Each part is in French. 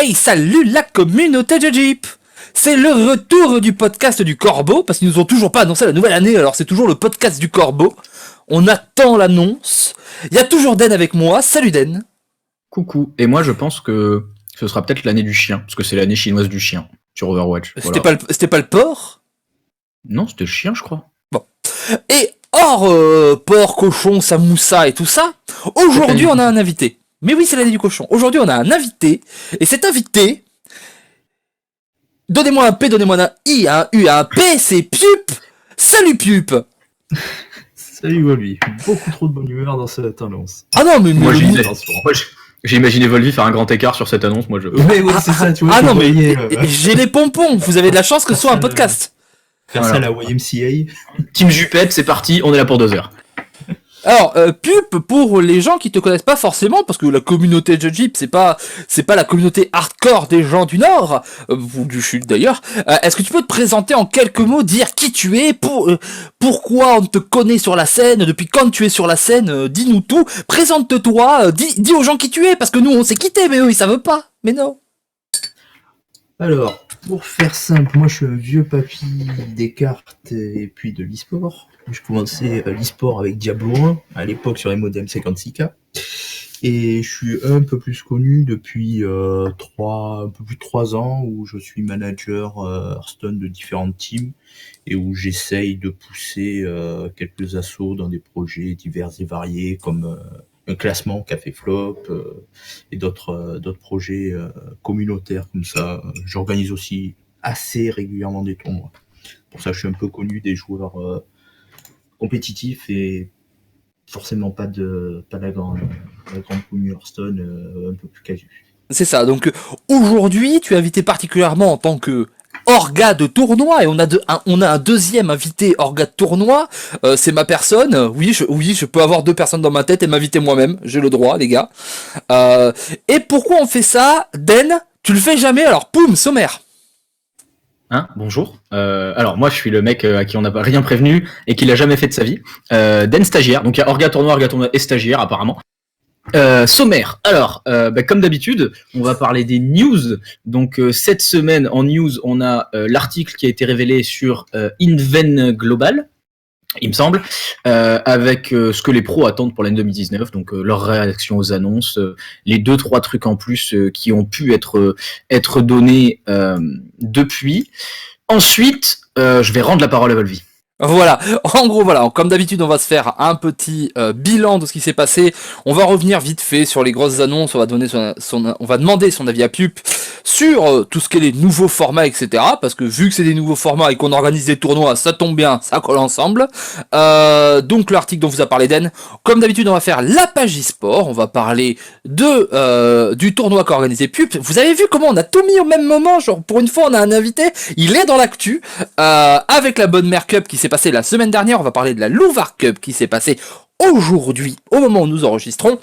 Hey, salut la communauté de Jeep. C'est le retour du podcast du Corbeau, parce qu'ils nous ont toujours pas annoncé la nouvelle année, alors c'est toujours le podcast du Corbeau. On attend l'annonce. Il y a toujours Den avec moi. Salut Den. Coucou. Et moi, je pense que ce sera peut-être l'année du chien, parce que c'est l'année chinoise du chien sur Overwatch. C'était Voilà. pas le porc? Non, c'était le chien, je crois. Et hors porc, cochon, samoussa et tout ça, aujourd'hui on a un invité. Mais oui, c'est l'année du cochon. Aujourd'hui on a un invité, et cet invité, donnez-moi un P, donnez-moi un I, un U, un P, c'est Piup. Salut Piup. Salut Volvi, beaucoup trop de bonne humeur dans cette annonce. Ah non, mais Moi, Attention. j'ai imaginé Volvi faire un grand écart sur cette annonce. Moi, je. Ouais, c'est ça, tu vois. Ah non, mais voyez, j'ai les pompons. Vous avez de la chance que ce soit un podcast. faire ça à la YMCA. Team Jupette, c'est parti. On est là pour 2 heures. Alors, Pup, pour les gens qui te connaissent pas forcément, parce que la communauté de Jeep, c'est pas la communauté hardcore des gens du Nord, ou du Sud d'ailleurs, est-ce que tu peux te présenter en quelques mots, dire qui tu es, pourquoi on te connaît sur la scène, depuis quand tu es sur la scène, dis-nous tout, présente-toi, dis aux gens qui tu es, parce que nous on s'est quittés, mais eux ils savent pas, mais non. Alors, pour faire simple, moi je suis un vieux papy des cartes et puis de l'e-sport. Je commençais l'e-sport avec Diablo 1, à l'époque sur les modems 56K. Et je suis un peu plus connu depuis un peu plus de 3 ans, où je suis manager Hearthstone de différentes teams, et où j'essaye de pousser quelques assos dans des projets divers et variés, comme un classement Café Flop, et d'autres projets communautaires comme ça. J'organise aussi assez régulièrement des tournois. Pour ça, je suis un peu connu des joueurs compétitifs, et forcément pas la grande commune Hearthstone, un peu plus casu. C'est ça, donc aujourd'hui tu es invité particulièrement en tant que orga de tournoi, et on a un deuxième invité orga de tournoi, c'est ma personne. Oui, je peux avoir 2 personnes dans ma tête et m'inviter moi-même, j'ai le droit les gars. Et pourquoi on fait ça, Den? Tu le fais jamais, alors poum, sommaire. Bonjour. Alors moi, je suis le mec à qui on n'a pas rien prévenu et qui l'a jamais fait de sa vie. Den stagiaire. Donc il y a orga tournoi et stagiaire apparemment. Sommaire. Alors, comme d'habitude, on va parler des news. Donc cette semaine en news, on a l'article qui a été révélé sur Inven Global, il me semble, avec ce que les pros attendent pour l'année 2019, donc leur réaction aux annonces, les 2-3 trucs en plus qui ont pu être donnés depuis. Ensuite, je vais rendre la parole à Volvi. Voilà, en gros voilà, comme d'habitude on va se faire un petit bilan de ce qui s'est passé, on va revenir vite fait sur les grosses annonces, on va demander son avis à Pup sur tout ce qui est les nouveaux formats, etc. Parce que vu que c'est des nouveaux formats et qu'on organise des tournois, ça tombe bien, ça colle ensemble. Donc l'article dont vous a parlé Den, comme d'habitude on va faire la page e-sport, on va parler du tournoi qu'a organisé Pup. Vous avez vu comment on a tout mis au même moment, genre pour une fois on a un invité, il est dans l'actu, avec la bonne mère Cup qui s'est passé la semaine dernière, on va parler de la Louvar Cup qui s'est passée aujourd'hui, au moment où nous enregistrons.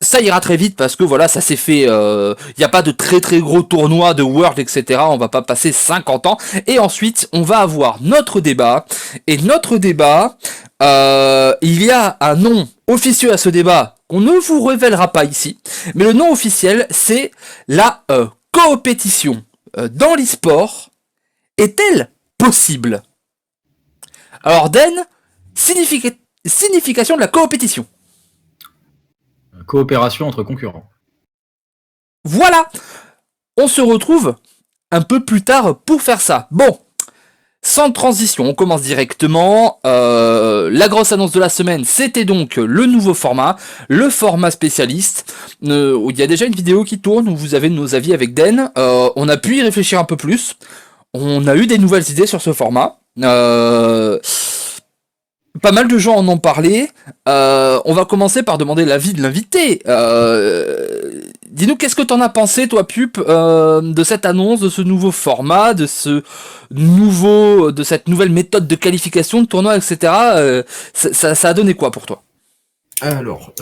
Ça ira très vite parce que voilà, ça s'est fait, y a pas de très très gros tournois de World, etc. On va pas passer 50 ans. Et ensuite, on va avoir notre débat. Et notre débat, il y a un nom officieux à ce débat qu'on ne vous révélera pas ici. Mais le nom officiel, c'est la coopétition dans l'e-sport. Est-elle possible? Alors Den, signification de la coopétition. Coopération entre concurrents. Voilà, on se retrouve un peu plus tard pour faire ça. Bon, sans transition, on commence directement. La grosse annonce de la semaine, c'était donc le nouveau format, le format spécialiste. Il y a déjà une vidéo qui tourne où vous avez nos avis avec Den. On a pu y réfléchir un peu plus. On a eu des nouvelles idées sur ce format. Pas mal de gens en ont parlé. On va commencer par demander l'avis de l'invité. Dis-nous, qu'est-ce que t'en as pensé, toi, Pup, de cette annonce, de ce nouveau format, de cette nouvelle méthode de qualification de tournoi, etc. Ça a donné quoi pour toi? Alors,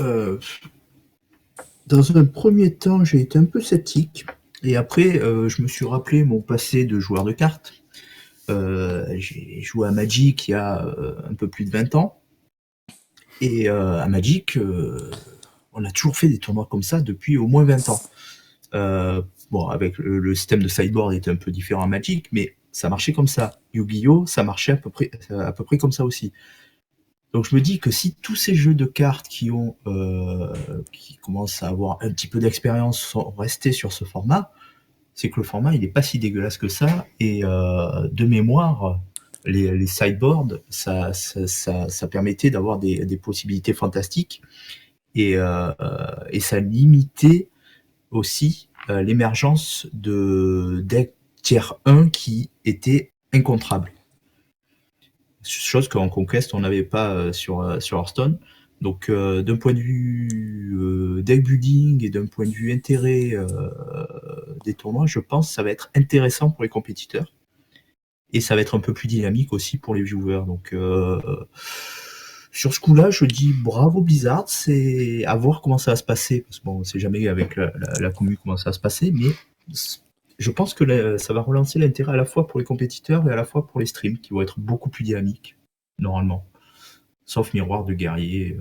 dans un premier temps, j'ai été un peu sceptique. Et après, je me suis rappelé mon passé de joueur de cartes. J'ai joué à Magic il y a un peu plus de 20 ans. Et à Magic, on a toujours fait des tournois comme ça depuis au moins 20 ans. Bon, avec le système de sideboard était un peu différent à Magic, mais ça marchait comme ça. Yu-Gi-Oh, ça marchait à peu près comme ça aussi. Donc je me dis que si tous ces jeux de cartes qui commencent à avoir un petit peu d'expérience sont restés sur ce format, c'est que le format il est pas si dégueulasse que ça. Et de mémoire, les sideboards, ça permettait d'avoir des possibilités fantastiques et ça limitait aussi l'émergence de decks tiers 1 qui étaient incontrables. Chose qu'en Conquest on n'avait pas sur Hearthstone. Donc d'un point de vue deck building et d'un point de vue intérêt des tournois, je pense que ça va être intéressant pour les compétiteurs. Et ça va être un peu plus dynamique aussi pour les viewers. Donc sur ce coup-là, je dis bravo Blizzard, c'est à voir comment ça va se passer. Parce que bon, on sait jamais avec la commu comment ça va se passer, mais je pense que ça va relancer l'intérêt à la fois pour les compétiteurs et à la fois pour les streams, qui vont être beaucoup plus dynamiques, normalement. Sauf miroir de guerrier.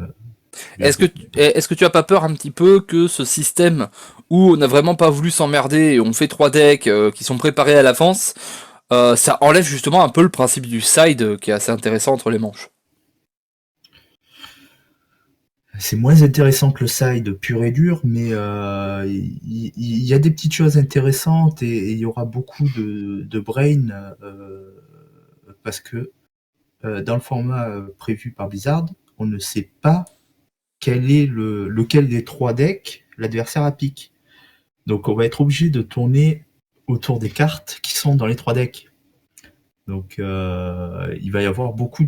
Est-ce que tu as pas peur un petit peu que ce système où on n'a vraiment pas voulu s'emmerder et on fait 3 decks qui sont préparés à l'avance, ça enlève justement un peu le principe du side qui est assez intéressant entre les manches? C'est moins intéressant que le side pur et dur, mais il y a des petites choses intéressantes et il y aura beaucoup de brain parce que dans le format prévu par Blizzard, on ne sait pas quel est lequel des 3 decks l'adversaire a pique. Donc on va être obligé de tourner autour des cartes qui sont dans les 3 decks. Donc il va y avoir beaucoup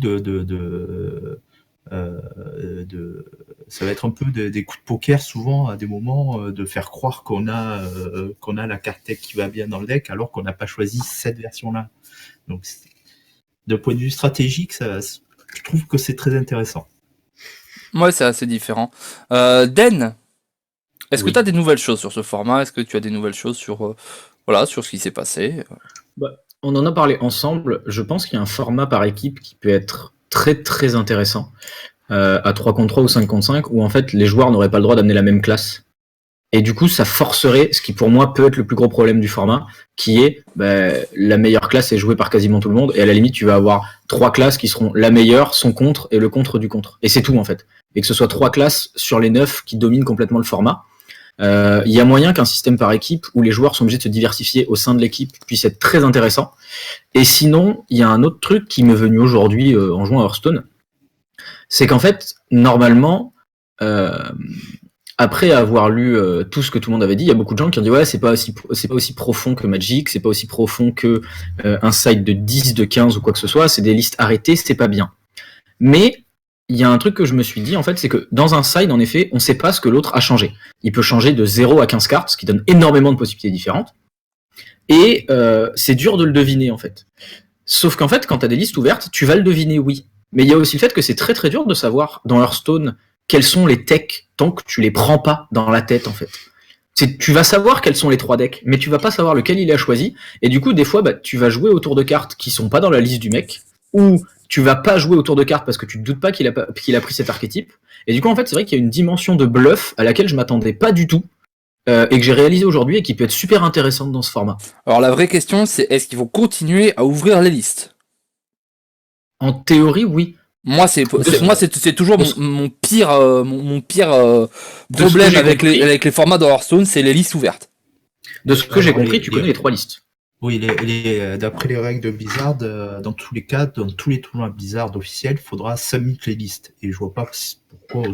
ça va être un peu des coups de poker souvent à des moments de faire croire qu'on a la carte deck qui va bien dans le deck alors qu'on n'a pas choisi cette version-là. Donc d'un point de vue stratégique, je trouve que c'est très intéressant. Ouais, c'est assez différent. Den, est-ce que Oui. tu as des nouvelles choses sur ce format? Est-ce que tu as des nouvelles choses sur, sur ce qui s'est passé? On en a parlé ensemble. Je pense qu'il y a un format par équipe qui peut être très très intéressant à 3 contre 3 ou 5 contre 5 où en fait les joueurs n'auraient pas le droit d'amener la même classe. Et du coup, ça forcerait ce qui pour moi peut être le plus gros problème du format, qui est la meilleure classe est jouée par quasiment tout le monde et à la limite tu vas avoir 3 classes qui seront la meilleure, son contre et le contre du contre. Et c'est tout en fait. Et que ce soit 3 classes sur les 9 qui dominent complètement le format. Il y a moyen qu'un système par équipe où les joueurs sont obligés de se diversifier au sein de l'équipe puisse être très intéressant. Et sinon, il y a un autre truc qui m'est venu aujourd'hui en jouant à Hearthstone, c'est qu'en fait, normalement, après avoir lu tout ce que tout le monde avait dit, il y a beaucoup de gens qui ont dit ouais, c'est pas aussi profond que Magic, c'est pas aussi profond que un site de 10, de 15 ou quoi que ce soit, c'est des listes arrêtées, c'est pas bien. Mais il y a un truc que je me suis dit, en fait, c'est que dans un side, en effet, on sait pas ce que l'autre a changé. Il peut changer de 0 à 15 cartes, ce qui donne énormément de possibilités différentes. Et c'est dur de le deviner, en fait. Sauf qu'en fait, quand tu as des listes ouvertes, tu vas le deviner, oui. Mais il y a aussi le fait que c'est très très dur de savoir, dans Hearthstone, quels sont les techs tant que tu les prends pas dans la tête, en fait. Tu vas savoir quels sont les 3 decks, mais tu vas pas savoir lequel il a choisi. Et du coup, des fois, tu vas jouer autour de cartes qui sont pas dans la liste du mec, ou tu vas pas jouer autour de cartes parce que tu te doutes pas qu'il a pris cet archétype. Et du coup, en fait, c'est vrai qu'il y a une dimension de bluff à laquelle je m'attendais pas du tout, et que j'ai réalisé aujourd'hui et qui peut être super intéressante dans ce format. Alors la vraie question, c'est est-ce qu'ils vont continuer à ouvrir les listes? En théorie, oui. Moi, c'est toujours mon pire, problème avec les formats de Hearthstone, c'est les listes ouvertes. De ce que j'ai compris, tu connais les 3 listes. Oui, d'après les règles de Blizzard, dans tous les cas, dans tous les tournois Blizzard officiels, il faudra submit les listes. Et je vois pas pourquoi,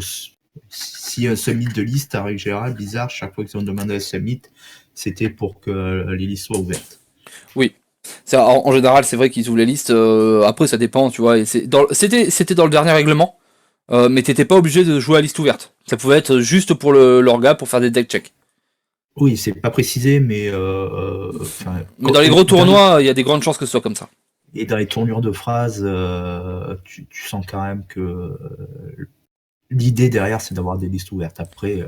s'il y a un submit de liste, à règle générale, Blizzard, chaque fois qu'ils ont demandé un submit, c'était pour que les listes soient ouvertes. Oui. En général, c'est vrai qu'ils ouvrent les listes. Après, ça dépend, tu vois. C'était dans le dernier règlement, mais t'étais pas obligé de jouer à liste ouverte. Ça pouvait être juste pour l'orga, pour faire des deck checks. Oui, c'est pas précisé, mais mais dans les gros tournois, il y a des grandes chances que ce soit comme ça. Et dans les tournures de phrases, tu sens quand même que l'idée derrière, c'est d'avoir des listes ouvertes. Après,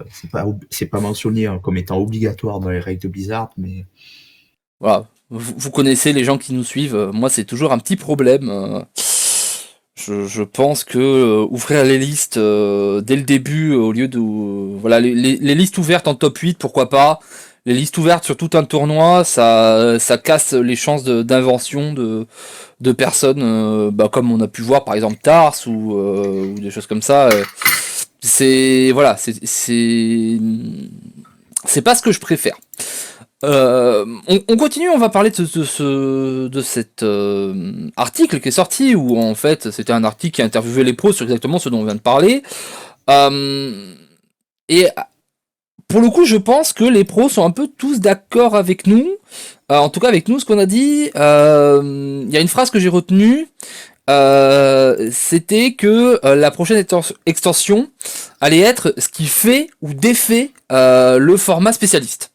c'est pas mentionné comme étant obligatoire dans les règles de Blizzard, mais voilà. Vous connaissez les gens qui nous suivent. Moi, c'est toujours un petit problème. Je pense que ouvrir les listes dès le début, au lieu de... voilà, les listes ouvertes en top 8, pourquoi pas. les listes ouvertes sur tout un tournoi, ça casse les chances d'invention de personnes, comme on a pu voir par exemple Tars ou des choses comme ça. C'est voilà, c'est pas ce que je préfère. On continue, on va parler de cet article qui est sorti, où en fait c'était un article qui interviewait les pros sur exactement ce dont on vient de parler. Et pour le coup, je pense que les pros sont un peu tous d'accord avec nous. En tout cas, avec nous, ce qu'on a dit. Il y a une phrase que j'ai retenue. C'était que la prochaine extension allait être ce qui fait ou défait le format spécialiste.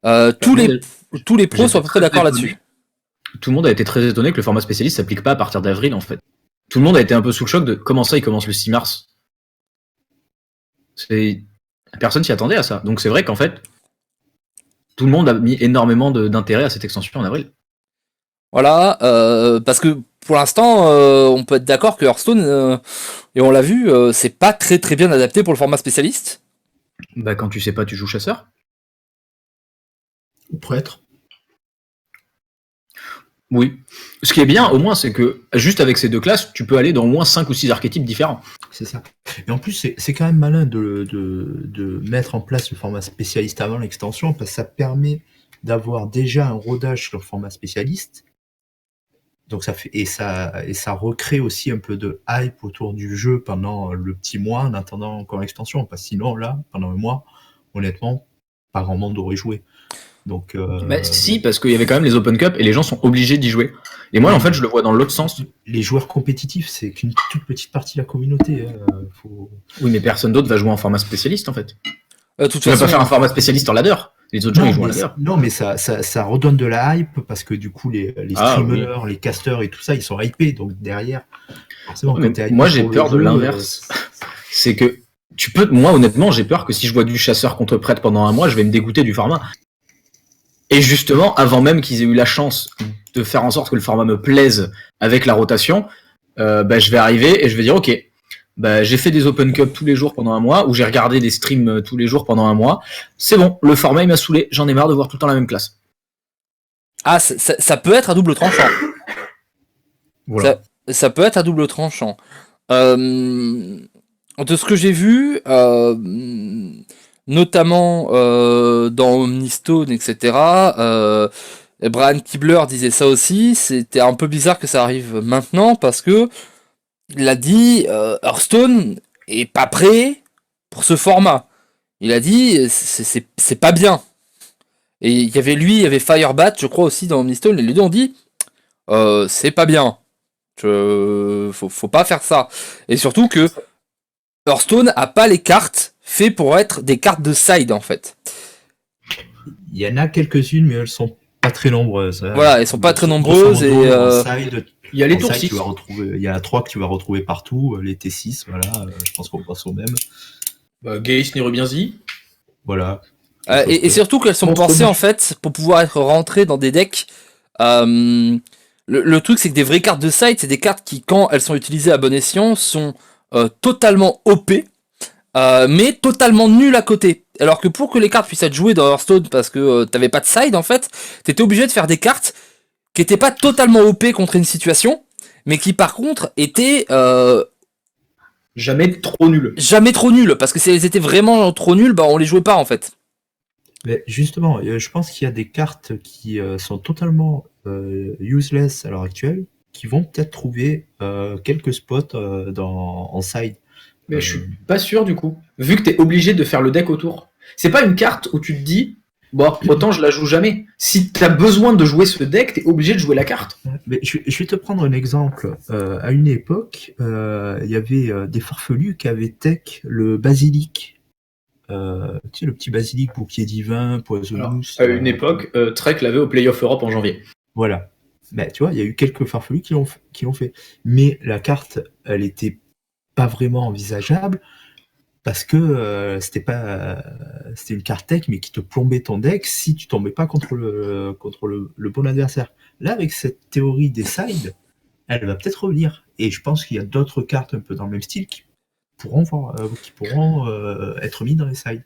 Tous les pros sont à peu près d'accord là-dessus. Tout le monde a été très étonné que le format spécialiste s'applique pas à partir d'avril, en fait. Tout le monde a été un peu sous le choc de comment ça, il commence le 6 mars. Personne s'y attendait à ça. Donc c'est vrai qu'en fait, tout le monde a mis énormément d'intérêt à cette extension en avril. Voilà, parce que pour l'instant, on peut être d'accord que Hearthstone, et on l'a vu, c'est pas très très bien adapté pour le format spécialiste. Bah quand tu sais pas, tu joues chasseur. Ou prêtre. Oui. Ce qui est bien, au moins, c'est que juste avec ces deux classes, tu peux aller dans au moins 5 ou 6 archétypes différents. C'est ça. Et en plus, c'est quand même malin de mettre en place le format spécialiste avant l'extension, parce que ça permet d'avoir déjà un rodage sur le format spécialiste. Donc ça recrée aussi un peu de hype autour du jeu pendant le petit mois en attendant encore l'extension. Parce que sinon, là, pendant un mois, honnêtement, pas grand monde aurait joué. Donc, si, parce qu'il y avait quand même les Open Cup et les gens sont obligés d'y jouer. Et moi, en fait, je le vois dans l'autre sens. Les joueurs compétitifs, c'est qu'une toute petite partie de la communauté. Oui, mais personne d'autre va jouer en format spécialiste, en fait. Tu vas pas faire un format spécialiste en ladder. Les autres gens, ils jouent en ladder. Non, mais ça redonne de la hype parce que du coup, les streamers, oui, les casters et tout ça, ils sont hypés. Donc derrière, forcément, moi, j'ai peur de l'inverse. C'est que moi, honnêtement, j'ai peur que si je vois du chasseur contre prêtre pendant un mois, je vais me dégoûter du format. Et justement, avant même qu'ils aient eu la chance de faire en sorte que le format me plaise avec la rotation, je vais arriver et je vais dire, ok, j'ai fait des Open Cup tous les jours pendant un mois, ou j'ai regardé des streams tous les jours pendant un mois. C'est bon, le format il m'a saoulé, j'en ai marre de voir tout le temps la même classe. Ah, ça peut être à double tranchant. Voilà. Ça peut être à double tranchant. De ce que j'ai vu, notamment dans Omnistone, etc., Brian Kibler disait ça aussi. C'était un peu bizarre que ça arrive maintenant parce que il a dit Hearthstone est pas prêt pour ce format. Il a dit c'est pas bien. Et il y avait Firebat, je crois aussi dans Omnistone, et les deux ont dit c'est pas bien. Faut pas faire ça. Et surtout que Hearthstone a pas les cartes faites pour être des cartes de side en fait. Il y en a quelques-unes, mais elles sont pas très nombreuses. Voilà, elles sont pas très nombreuses et il y a les tours 6. Il y a 3 que tu vas retrouver partout, les T6, voilà, je pense qu'on pense au même. Geis, Nerubienzi. Voilà. Et surtout qu'elles sont pensées en fait pour pouvoir être rentrées dans des decks. Le truc c'est que des vraies cartes de side, c'est des cartes qui quand elles sont utilisées à bon escient sont totalement OP, mais totalement nulles à côté. Alors que pour que les cartes puissent être jouées dans Hearthstone, parce que t'avais pas de side en fait, t'étais obligé de faire des cartes qui étaient pas totalement OP contre une situation, mais qui par contre étaient jamais trop nulles. Jamais trop nulles, parce que si elles étaient vraiment trop nulles, on les jouait pas en fait. Mais justement, je pense qu'il y a des cartes qui sont totalement useless à l'heure actuelle, qui vont peut-être trouver quelques spots en side. Mais je suis pas sûr du coup, vu que t'es obligé de faire le deck autour. C'est pas une carte où tu te dis, autant je la joue jamais. Si t'as besoin de jouer ce deck, t'es obligé de jouer la carte. Mais je vais te prendre un exemple. À une époque, il y avait des farfelus qui avaient tech le basilic. Tu sais, le petit basilic, bouclier divin, poisonous. À une époque, Trek l'avait au Playoff Europe en janvier. Voilà. Mais tu vois, il y a eu quelques farfelus qui l'ont fait. Mais la carte, elle était pas vraiment envisageable parce que c'était une carte tech mais qui te plombait ton deck si tu tombais pas contre le bon adversaire. Là, avec cette théorie des sides, elle va peut-être revenir. Et je pense qu'il y a d'autres cartes un peu dans le même style qui pourront être mis dans les sides.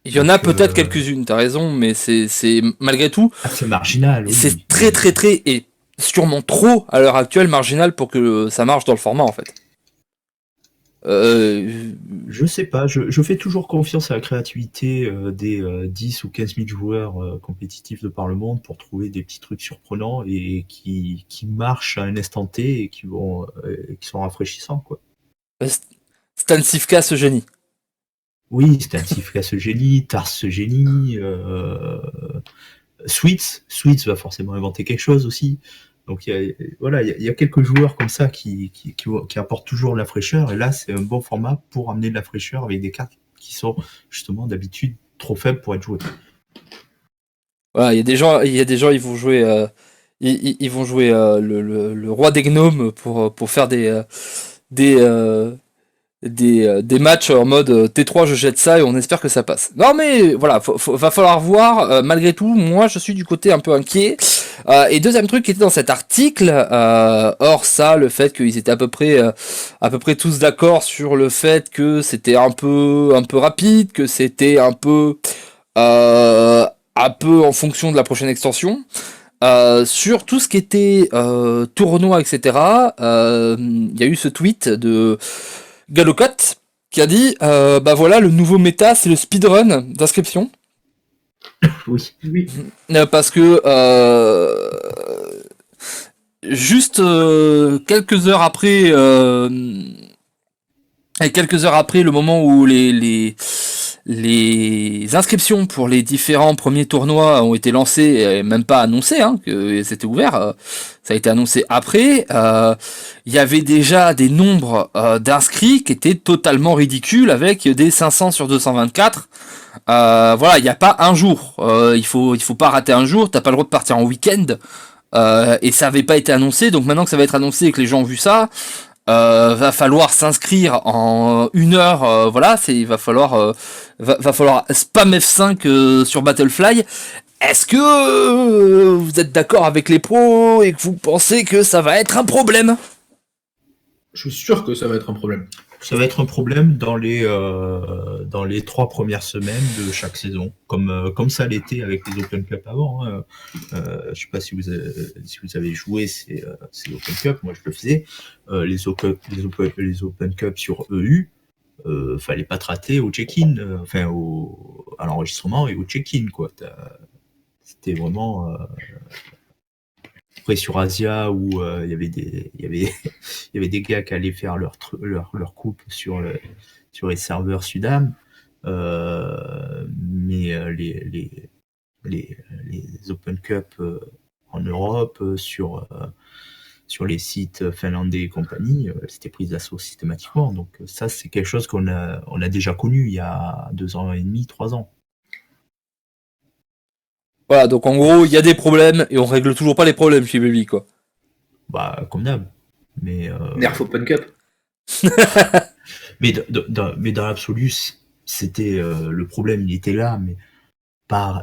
Il y en a Donc, peut-être quelques-unes, t'as raison, mais c'est malgré tout, c'est marginal. Oui. c'est très et sûrement trop à l'heure actuelle marginal pour que ça marche dans le format en fait. Je sais pas, je fais toujours confiance à la créativité des 10 ou 15 000 joueurs compétitifs de par le monde pour trouver des petits trucs surprenants et qui marchent à un instant T et qui sont rafraîchissants, quoi. Stan Cifka, ce génie. Oui, Stanislas ce génie, Tars ce génie, Sweets va forcément inventer quelque chose aussi. Donc il y a quelques joueurs comme ça qui apportent toujours de la fraîcheur, et là c'est un bon format pour amener de la fraîcheur avec des cartes qui sont justement d'habitude trop faibles pour être jouées. Voilà, il y a des gens, ils vont jouer, ils vont jouer le roi des gnomes pour faire des, euh, des matchs en mode T3 je jette ça et on espère que ça passe. Non mais voilà, va falloir voir. Malgré tout, moi je suis du côté un peu inquiet. Et deuxième truc qui était dans cet article, hors ça, le fait qu'ils étaient à peu près tous d'accord sur le fait que c'était un peu rapide, que c'était un peu en fonction de la prochaine extension. Sur tout ce qui était tournoi, etc., il y a eu ce tweet de Galocott qui a dit bah voilà, le nouveau méta c'est le speedrun d'inscription. Oui. Parce que juste quelques heures après le moment où les inscriptions pour les différents premiers tournois ont été lancées et même pas annoncées, hein, que c'était ouvert, ça a été annoncé après, il y avait déjà des nombres d'inscrits qui étaient totalement ridicules avec des 500 sur 224. Voilà, il n'y a pas un jour, il faut pas rater un jour, t'as pas le droit de partir en week-end, et ça avait pas été annoncé, donc maintenant que ça va être annoncé et que les gens ont vu ça, va falloir s'inscrire en 1 heure, voilà, va falloir spam F5 sur Battlefly. Est-ce que vous êtes d'accord avec les pros et que vous pensez que ça va être un problème? Je suis sûr que ça va être un problème. Ça va être un problème dans les 3 premières semaines de chaque saison, comme ça l'était avec les Open Cup avant. Hein. Je sais pas si vous avez joué ces Open Cup, moi je le faisais. Les Open Cup sur EU, fallait pas te rater au check-in, à l'enregistrement et au check-in, quoi. C'était vraiment après sur Asia où il y avait des gars qui allaient faire leur coupe sur les serveurs Sudam, mais les Open Cup en Europe sur les sites finlandais et compagnie, c'était pris d'assaut systématiquement. Donc ça c'est quelque chose qu'on a déjà connu il y a 2 ans et demi, 3 ans. Voilà, donc en gros, il y a des problèmes et on règle toujours pas les problèmes chez Baby, quoi. Bah comme d'hab. Mais Nerf Open Cup. mais dans l'absolu, c'était le problème, il était là, mais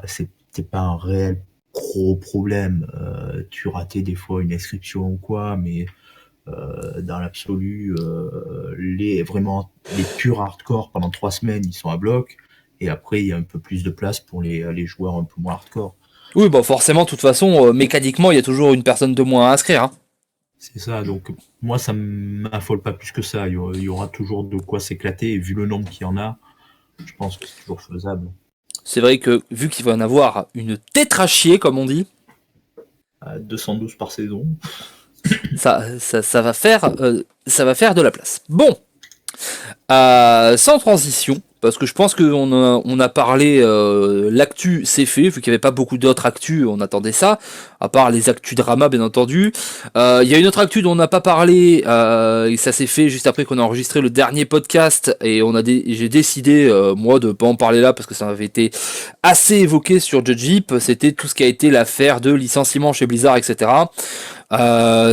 c'était pas un réel gros problème. Tu ratais des fois une inscription ou quoi, mais dans l'absolu, les purs hardcore pendant 3 semaines, ils sont à bloc, et après il y a un peu plus de place pour les joueurs un peu moins hardcore. Oui, bah forcément, de toute façon, mécaniquement, il y a toujours une personne de moins à inscrire, hein. C'est ça, donc moi ça m'affole pas plus que ça. Il y aura toujours de quoi s'éclater, et vu le nombre qu'il y en a, je pense que c'est toujours faisable. C'est vrai que, vu qu'il va en avoir une tétrachier, comme on dit, À 212 par saison. ça va faire de la place. Bon, sans transition, parce que je pense qu'on a parlé, l'actu c'est fait, vu qu'il n'y avait pas beaucoup d'autres actus, on attendait ça, à part les actus drama bien entendu. Il y a une autre actu dont on n'a pas parlé, et ça s'est fait juste après qu'on a enregistré le dernier podcast, et j'ai décidé, moi, de pas en parler là, parce que ça avait été assez évoqué sur Judgeip, c'était tout ce qui a été l'affaire de licenciement chez Blizzard, etc.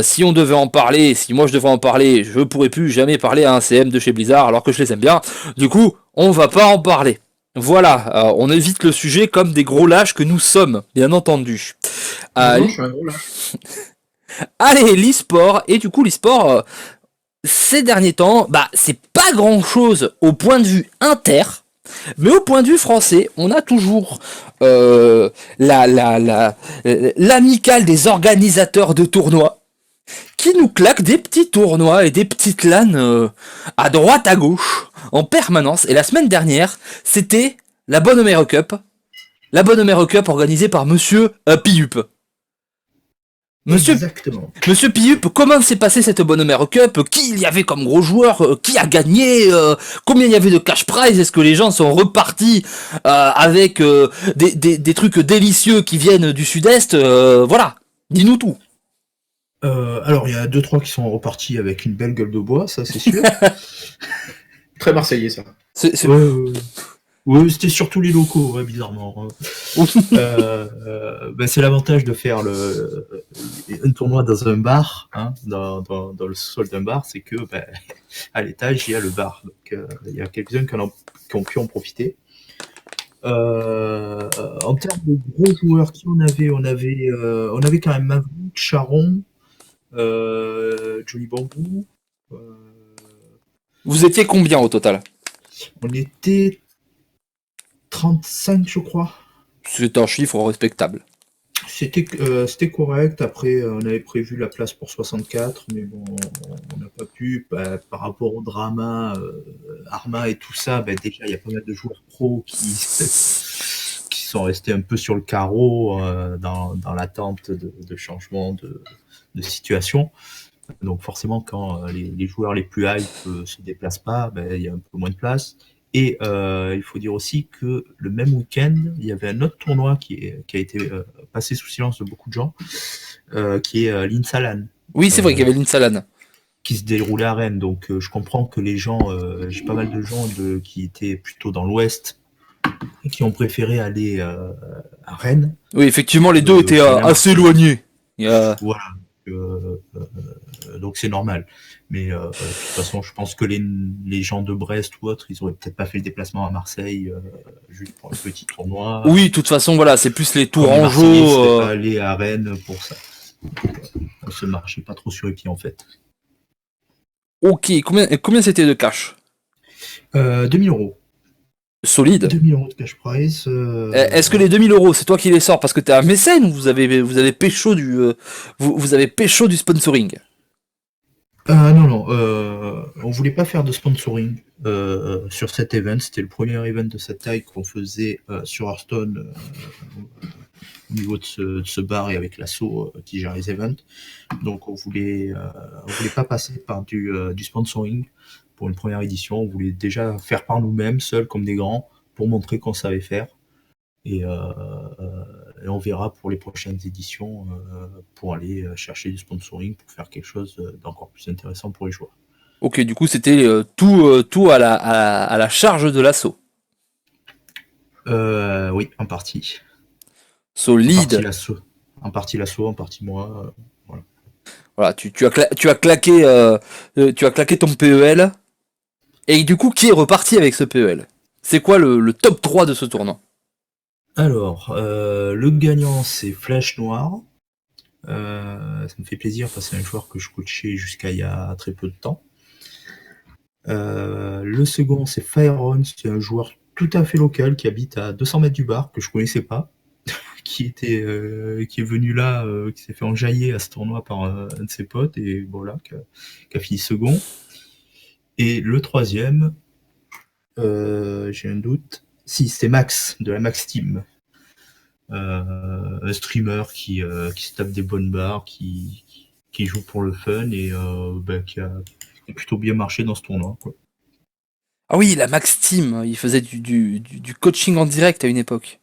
Si on devait en parler, si moi je devais en parler, je pourrais plus jamais parler à un CM de chez Blizzard alors que je les aime bien. Du coup, on va pas en parler. Voilà, on évite le sujet comme des gros lâches que nous sommes, bien entendu. Non, je suis un gros lâche. Allez, l'e-sport, et du coup l'e-sport, ces derniers temps, bah c'est pas grand chose au point de vue inter. Mais au point de vue français, on a toujours l'amicale des organisateurs de tournois qui nous claque des petits tournois et des petites LAN à droite à gauche en permanence. Et la semaine dernière, c'était la Bonne Homero Cup. La Bonne Homero Cup organisée par Monsieur Piup. Exactement. Monsieur Piup, comment s'est passée cette Bonne Homero Cup? Qui il y avait comme gros joueur? Qui a gagné? Combien il y avait de cash prize? Est-ce que les gens sont repartis avec des trucs délicieux qui viennent du sud-est? Voilà, dis-nous tout. Alors, il y a 2-3 qui sont repartis avec une belle gueule de bois, ça c'est sûr. Très marseillais, ça. C'est- Ouais, c'était surtout les locaux, ouais, bizarrement. C'est l'avantage de faire un tournoi dans un bar, hein, dans le sol d'un bar, c'est que à l'étage il y a le bar. Donc il y a quelques-uns qui ont pu en profiter. En termes de gros joueurs, qui on avait quand même Maverick, Charon, Johnny Bamboo. Vous étiez combien au total? On était 35, je crois. C'est un chiffre respectable. C'était correct. Après, on avait prévu la place pour 64, mais bon, on n'a pas pu. Par rapport au drama, Arma et tout ça, déjà, il y a pas mal de joueurs pros qui sont restés un peu sur le carreau dans l'attente de changement de situation. Donc forcément, quand les joueurs les plus hype se déplacent pas, il y a un peu moins de place. Et il faut dire aussi que le même week-end, il y avait un autre tournoi qui a été passé sous silence de beaucoup de gens, qui est l'Insalan. Oui, c'est vrai qu'il y avait l'Insalan. Qui se déroulait à Rennes. Donc je comprends que les gens, j'ai pas mal de gens qui étaient plutôt dans l'Ouest et qui ont préféré aller à Rennes. Oui, effectivement, les deux étaient assez éloignés. Voilà. Donc c'est normal. Mais de toute façon, je pense que les gens de Brest ou autres, ils auraient peut-être pas fait le déplacement à Marseille juste pour un petit tournoi. Oui, de toute façon, voilà, c'est plus les Tourangeaux. Tourangeaux. Pas aller à Rennes pour ça. On se marchait pas trop sur les pieds en fait. Ok, combien c'était de cash? 2000 euros. Solide. 2000 euros de cash prize. Est-ce que les 2000 euros, c'est toi qui les sors parce que t'es un mécène ou vous avez pécho vous avez pécho du sponsoring? Non, on voulait pas faire de sponsoring sur cet event. C'était le premier event de cette taille qu'on faisait sur Hearthstone au niveau de ce bar et avec l'assaut qui gère les events. Donc on voulait pas passer par du sponsoring pour une première édition. On voulait déjà faire par nous-mêmes, seuls comme des grands, pour montrer qu'on savait faire. Et on verra pour les prochaines éditions pour aller chercher du sponsoring pour faire quelque chose d'encore plus intéressant pour les joueurs. Ok, du coup c'était tout à la charge de l'assaut. Oui, en partie. Solide. En partie l'assaut, en partie moi. Voilà. Voilà, tu as claqué ton PEL. Et du coup, qui est reparti avec ce PEL? C'est quoi le top 3 de ce tournoi? Alors, le gagnant, c'est Flash Noir. Ça me fait plaisir parce que c'est un joueur que je coachais jusqu'à il y a très peu de temps. Le second, c'est Fireon. C'est un joueur tout à fait local qui habite à 200 mètres du bar, que je connaissais pas, qui est venu là, qui s'est fait enjailler à ce tournoi par un de ses potes, et voilà, qui a fini second. Et le troisième, j'ai un doute. Si, c'est Max, de la Max Team. Un streamer qui se tape des bonnes barres, qui joue pour le fun et qui a plutôt bien marché dans ce tournoi, quoi. Ah oui, la Max Team, il faisait du coaching en direct à une époque.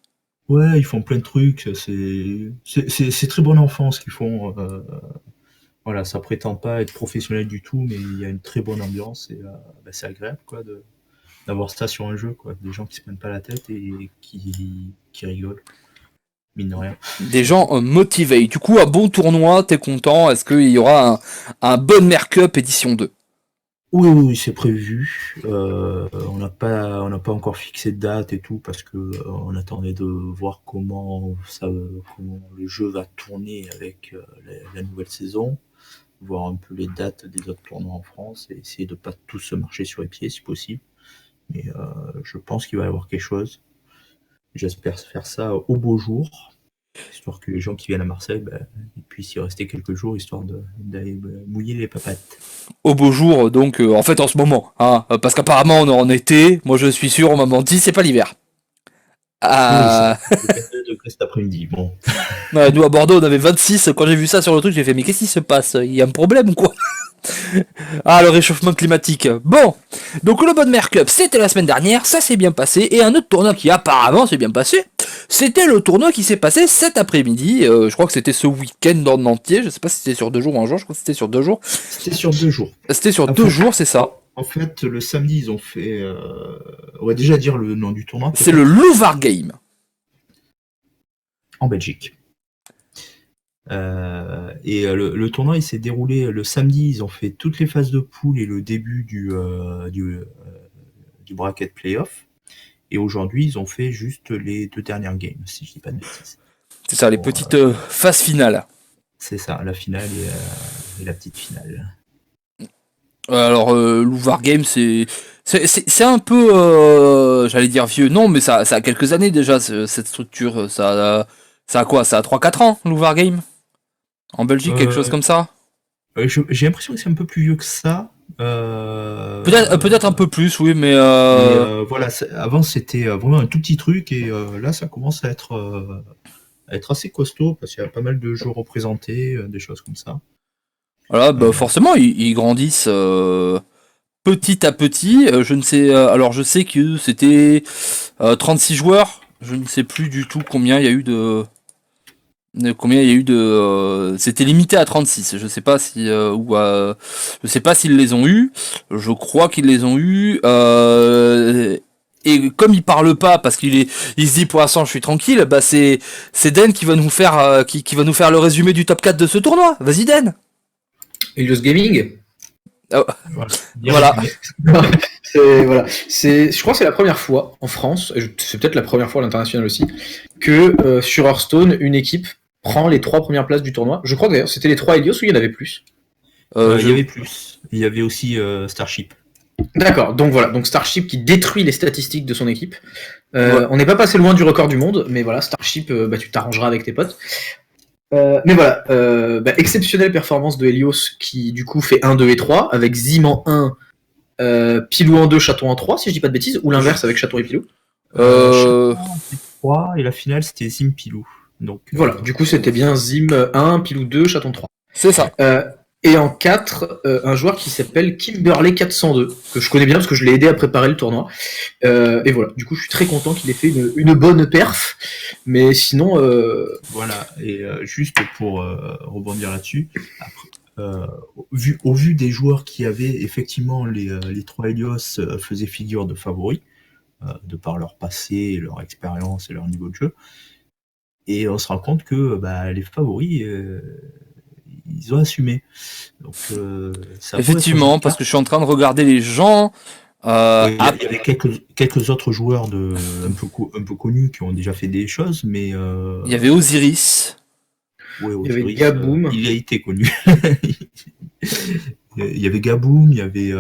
Ouais, ils font plein de trucs, c'est très bon enfant ce qu'ils font. Voilà, ça prétend pas être professionnel du tout, mais il y a une très bonne ambiance et c'est agréable quoi d'avoir ça sur un jeu, quoi. Des gens qui se prennent pas la tête et qui rigolent, mine de rien. Des gens motivés. Du coup, un bon tournoi, t'es content? Est-ce qu'il y aura un bon Mercup édition 2? Oui, c'est prévu. On n'a pas encore fixé de date et tout parce que on attendait de voir comment le jeu va tourner avec la nouvelle saison, voir un peu les dates des autres tournois en France et essayer de pas tous se marcher sur les pieds si possible. Mais je pense qu'il va y avoir quelque chose. J'espère faire ça au beau jour, histoire que les gens qui viennent à Marseille ils puissent y rester quelques jours, histoire d'aller mouiller les papates. Au beau jour, donc en fait en ce moment, hein, parce qu'apparemment on est en été, moi je suis sûr, on m'a menti, c'est pas l'hiver. Oui, c'est 22 degrés cet après-midi. Bon. Ouais, nous à Bordeaux on avait 26, quand j'ai vu ça sur le truc j'ai fait mais qu'est-ce qui se passe? Il y a un problème ou quoi? Ah, le réchauffement climatique. Bon, donc le Bonne Cup, c'était la semaine dernière, ça s'est bien passé, et un autre tournoi qui apparemment s'est bien passé, c'était le tournoi qui s'est passé cet après-midi, je crois que c'était ce week-end en entier, je sais pas si c'était sur 2 jours ou un jour, je crois que c'était sur 2 jours. C'était sur 2 jours. C'était sur 2 jours, c'est ça. En fait, le samedi, ils ont fait... on va déjà dire le nom du tournoi. C'est le Louvre Game. En Belgique. Et le tournoi il s'est déroulé le samedi, ils ont fait toutes les phases de poule et le début du bracket playoff. Et aujourd'hui, ils ont fait juste les 2 dernières games, si je dis pas de bêtises. C'est ça, les petites phases finales. C'est ça, la finale et la petite finale. Alors, Louvre Game, c'est un peu, j'allais dire vieux, non, mais ça a quelques années déjà, cette structure. Ça a quoi? Ça a 3-4 ans, Louvre Game? En Belgique, quelque chose comme ça? J'ai l'impression que c'est un peu plus vieux que ça. Peut-être un peu plus, oui, mais voilà, avant c'était vraiment un tout petit truc et là ça commence à être assez costaud parce qu'il y a pas mal de jeux représentés, des choses comme ça. voilà, bah, forcément, ils grandissent petit à petit. Je ne sais, alors je sais que c'était 36 joueurs. Je ne sais plus du tout combien il y a eu de. C'était limité à 36. Je sais pas si je sais pas s'ils les ont eu. Je crois qu'ils les ont eu. Et comme il parle pas parce il se dit pour l'instant je suis tranquille, bah c'est Den qui va nous faire qui va nous faire le résumé du top 4 de ce tournoi. Vas-y Den. Helios Gaming. Voilà. Je crois que c'est la première fois en France, et c'est peut-être la première fois à l'international aussi, que sur Hearthstone, une équipe prend les 3 premières places du tournoi. Je crois que d'ailleurs c'était les 3 Helios ou il y en avait plus. Il y avait plus. Il y avait aussi Starship. D'accord, donc voilà, donc Starship qui détruit les statistiques de son équipe. Ouais. On n'est pas passé loin du record du monde, mais voilà, Starship, tu t'arrangeras avec tes potes. Mais voilà, exceptionnelle performance de Helios qui du coup fait 1, 2 et 3, avec Zim en 1, Pilou en 2, Chaton en 3, si je dis pas de bêtises, ou l'inverse avec Chaton et Pilou. Chaton en 3 et la finale c'était Zim Pilou. Donc, voilà, du coup c'était bien Zim 1, Pilou 2, Chaton 3. C'est ça. Et en 4, un joueur qui s'appelle Kimberley 402, que je connais bien parce que je l'ai aidé à préparer le tournoi. Et voilà, du coup je suis très content qu'il ait fait une bonne perf. Mais sinon... Voilà, et juste pour rebondir là-dessus, au vu des joueurs qui avaient, effectivement, les 3 Helios faisaient figure de favoris, de par leur passé, leur expérience et leur niveau de jeu. Et on se rend compte que les favoris... ils ont assumé. Donc, ça effectivement, parce que je suis en train de regarder les gens. Il y avait quelques autres joueurs un peu connus qui ont déjà fait des choses, mais il y avait Osiris. Ouais, il y avait Gaboom. Il a été connu. Il y avait Gaboom, il y avait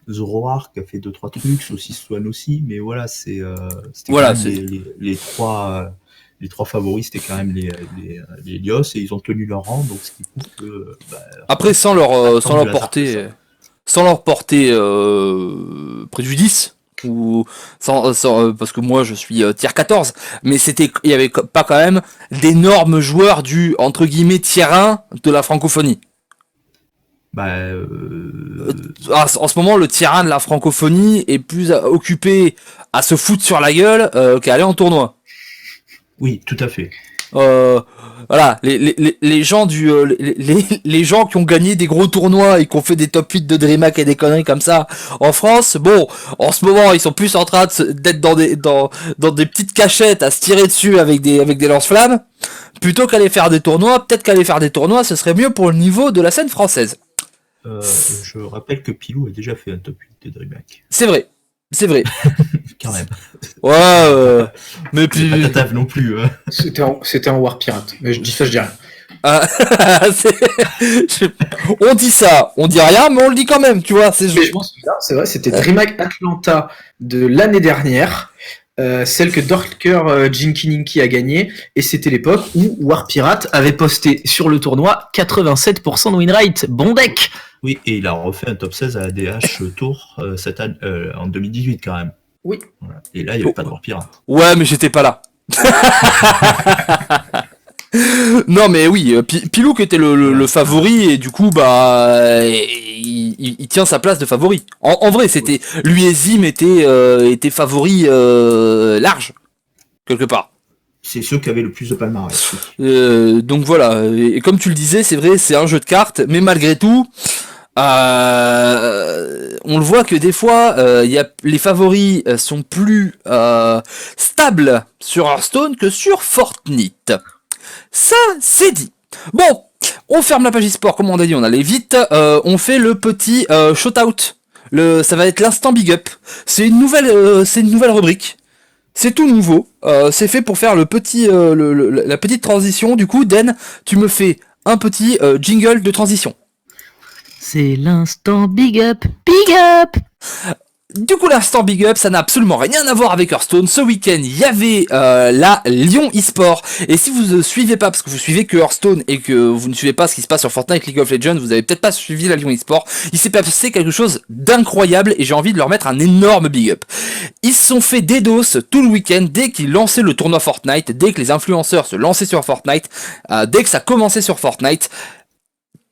Zoroark qui a fait 2-3 trucs, Saucisse Swan aussi, mais voilà, c'était voilà, les trois. Les 3 favoris, c'était quand même les Helios, et ils ont tenu leur rang, donc ce qui prouve que... après, sans leur porter préjudice, ou parce que moi je suis tier 14, mais il y avait pas quand même d'énormes joueurs du, entre guillemets, tier 1 de la francophonie. En ce moment, le tier 1 de la francophonie est plus occupé à se foutre sur la gueule qu'à aller en tournoi. Oui, tout à fait. Voilà, les gens les gens qui ont gagné des gros tournois et qui ont fait des top 8 de DreamHack et des conneries comme ça en France, bon, en ce moment ils sont plus en train d'être dans des petites cachettes à se tirer dessus avec des lance-flammes, plutôt qu'aller faire des tournois. Peut-être qu'aller faire des tournois ce serait mieux pour le niveau de la scène française. Je rappelle que Pilou a déjà fait un top 8 de DreamHack. C'est vrai. Quand même. Ouais, mais puis... Pas ta table non plus. C'était en War Pirate, mais je dis rien. Euh, on dit ça, on dit rien, mais on le dit quand même, tu vois. Mais je pense que là, c'est vrai, c'était DreamHack Atlanta de l'année dernière, celle que Dorker Jinkininki a gagnée, et c'était l'époque où War Pirate avait posté sur le tournoi 87% de win rate. Bon deck. Oui, et il a refait un top 16 à ADH Tour en 2018 quand même. Oui. Voilà. Et là, il n'y avait pas de War Pirate. Ouais, mais j'étais pas là. Non mais oui, Pilouk était le favori et du coup bah il tient sa place de favori. En vrai c'était lui et Zim étaient favoris large quelque part. C'est ceux qui avaient le plus de palmarès. Donc voilà, et comme tu le disais, c'est vrai, c'est un jeu de cartes, mais malgré tout, on le voit que des fois, les favoris sont plus stables sur Hearthstone que sur Fortnite. Ça, c'est dit. Bon, on ferme la page e-sport, comme on a dit, on allait vite. On fait le petit shout-out. Ça va être l'instant big up. C'est une nouvelle rubrique. C'est tout nouveau. C'est fait pour faire la petite transition. Du coup, Den, tu me fais un petit jingle de transition. C'est l'instant big up, big up. Du coup, l'instant big up, ça n'a absolument rien à voir avec Hearthstone. Ce week-end, il y avait la Lyon eSport. Et si vous ne suivez pas, parce que vous suivez que Hearthstone et que vous ne suivez pas ce qui se passe sur Fortnite, League of Legends, vous avez peut-être pas suivi la Lyon eSport. Il s'est passé quelque chose d'incroyable et j'ai envie de leur mettre un énorme big up. Ils se sont fait DDoS tout le week-end dès qu'ils lançaient le tournoi Fortnite, dès que les influenceurs se lançaient sur Fortnite, dès que ça commençait sur Fortnite.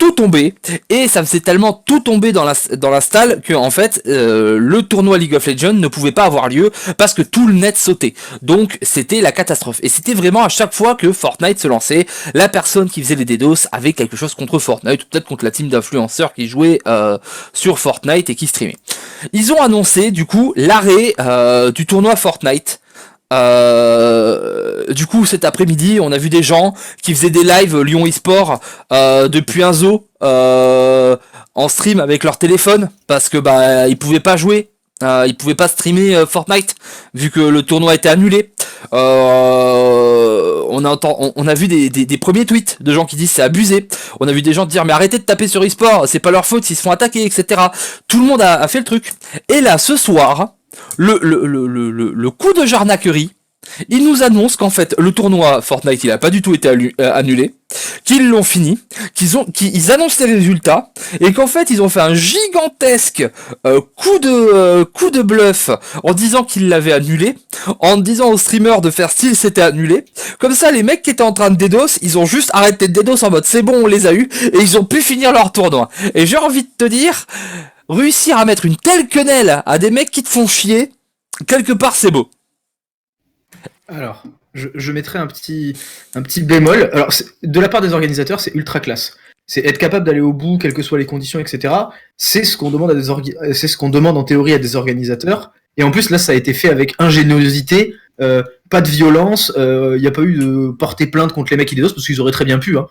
Tout tombé, et ça faisait tellement tout tomber dans la stalle que en fait le tournoi League of Legends ne pouvait pas avoir lieu parce que tout le net sautait. Donc c'était la catastrophe. Et c'était vraiment à chaque fois que Fortnite se lançait, la personne qui faisait les DDoS avait quelque chose contre Fortnite, ou peut-être contre la team d'influenceurs qui jouait sur Fortnite et qui streamait. Ils ont annoncé du coup l'arrêt du tournoi Fortnite. Du coup cet après-midi on a vu des gens qui faisaient des lives Lyon eSport depuis un zoo en stream avec leur téléphone parce que bah ils pouvaient pas jouer, ils pouvaient pas streamer Fortnite vu que le tournoi était annulé. On a vu des premiers tweets de gens qui disent c'est abusé. On a vu des gens dire mais arrêtez de taper sur eSport, c'est pas leur faute, ils se font attaquer, etc. Tout le monde a fait le truc. Et là ce soir le coup de jarnaquerie, il nous annonce qu'en fait le tournoi Fortnite il a pas du tout été annulé, qu'ils l'ont fini, qu'ils annoncent les résultats et qu'en fait ils ont fait un gigantesque coup de bluff en disant qu'ils l'avaient annulé, en disant aux streamers de faire style c'était annulé. Comme ça les mecs qui étaient en train de DDoS, ils ont juste arrêté de DDoS en mode c'est bon on les a eu et ils ont pu finir leur tournoi. Et j'ai envie de te dire, réussir à mettre une telle quenelle à des mecs qui te font chier, quelque part c'est beau. Alors, je mettrai un petit bémol. Alors, de la part des organisateurs, c'est ultra classe. C'est être capable d'aller au bout, quelles que soient les conditions, etc. C'est ce qu'on demande c'est ce qu'on demande en théorie à des organisateurs. Et en plus, là, ça a été fait avec ingéniosité, pas de violence. Il n'y a pas eu de porter plainte contre les mecs qui DDoS parce qu'ils auraient très bien pu. Hein.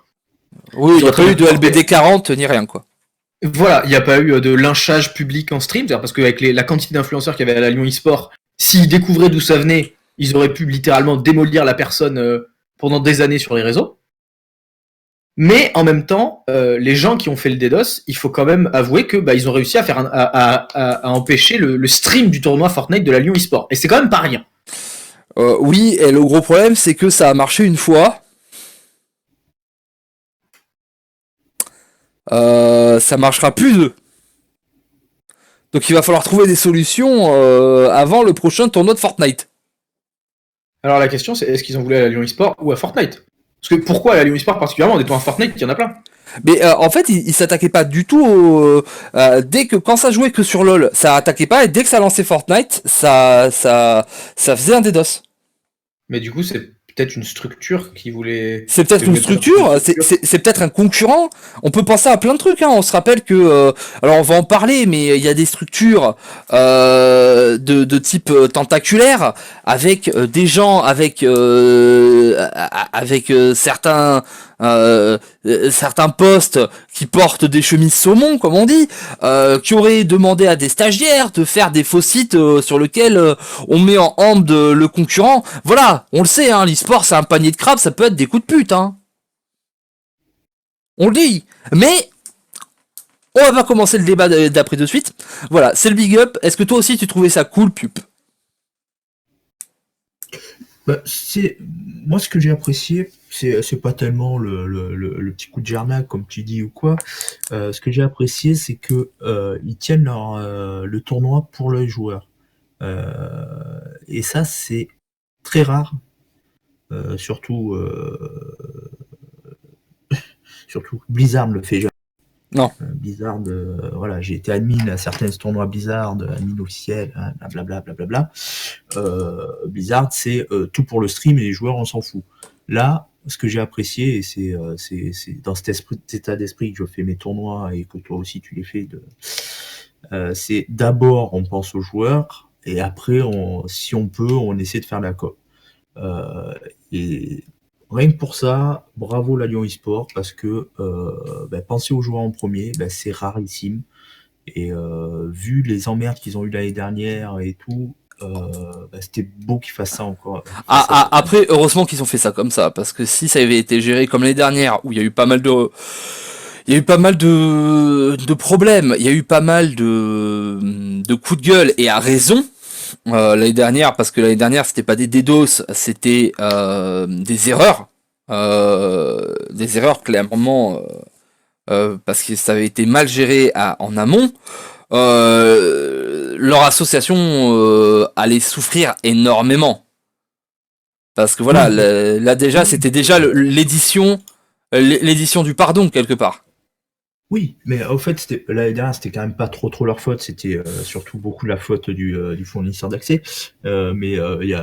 Oui, il n'y a pas eu de LBD 40 ni rien quoi. Voilà, il n'y a pas eu de lynchage public en stream, parce qu'avec la quantité d'influenceurs qu'il y avait à la Lyon eSport, s'ils découvraient d'où ça venait, ils auraient pu littéralement démolir la personne pendant des années sur les réseaux. Mais en même temps, les gens qui ont fait le DDoS, il faut quand même avouer que ils ont réussi à faire à empêcher le stream du tournoi Fortnite de la Lyon eSport. Et c'est quand même pas rien. Oui, et le gros problème c'est que ça a marché une fois. Ça marchera plus deux. Donc il va falloir trouver des solutions avant le prochain tournoi de Fortnite. Alors la question c'est est-ce qu'ils ont voulu à la Lyon eSport ou à Fortnite? Parce que pourquoi à la Lyon eSport particulièrement en étant à Fortnite, il y en a plein. Mais en fait ils s'attaquaient pas du tout dès que quand ça jouait que sur LoL, ça attaquait pas et dès que ça lançait Fortnite, ça faisait un DDoS. Mais du coup c'est peut-être une structure qui voulait... C'est peut-être une structure, c'est peut-être un concurrent. On peut penser à plein de trucs, hein. On se rappelle que... alors on va en parler, mais il y a des structures de type tentaculaire, avec des gens, avec certains postes qui portent des chemises saumon, comme on dit, qui auraient demandé à des stagiaires de faire des faux sites sur lesquels on met en hand le concurrent. Voilà, on le sait, hein, l'e-sport c'est un panier de crabes, ça peut être des coups de pute, hein. On le dit. Mais on va pas commencer le débat d'après de suite. Voilà, c'est le big up. Est-ce que toi aussi tu trouvais ça cool, Pup? Bah, moi ce que j'ai apprécié, c'est pas tellement le petit coup de gernac comme tu dis ou quoi. Ce que j'ai apprécié, c'est que ils tiennent le tournoi pour les joueurs. Et ça c'est très rare, surtout surtout Blizzard le fait jamais. Non. Blizzard, voilà, j'ai été admin à certains tournois Blizzard, admin officiel, hein, blablabla. Blizzard, c'est tout pour le stream et les joueurs, on s'en fout. Là, ce que j'ai apprécié, et c'est dans cet état d'esprit que je fais mes tournois et que toi aussi tu les fais, c'est d'abord on pense aux joueurs et après, si on peut, on essaie de faire la com. Et rien que pour ça, bravo la Lyon eSport parce que penser aux joueurs en premier, c'est rarissime. Et vu les emmerdes qu'ils ont eu l'année dernière et tout, c'était beau qu'ils fassent ça encore. Après, heureusement qu'ils ont fait ça comme ça, parce que si ça avait été géré comme l'année dernière, où il y a eu pas mal de problèmes, il y a eu pas mal de coups de gueule, et à raison, l'année dernière, parce que l'année dernière c'était pas des DDoS, c'était des erreurs clairement, parce que ça avait été mal géré en amont. Leur association allait souffrir énormément, parce que voilà, là déjà c'était déjà l'édition du pardon quelque part. Oui, mais au fait, l'année dernière, c'était quand même pas trop leur faute. C'était surtout beaucoup la faute du fournisseur d'accès. Mais il y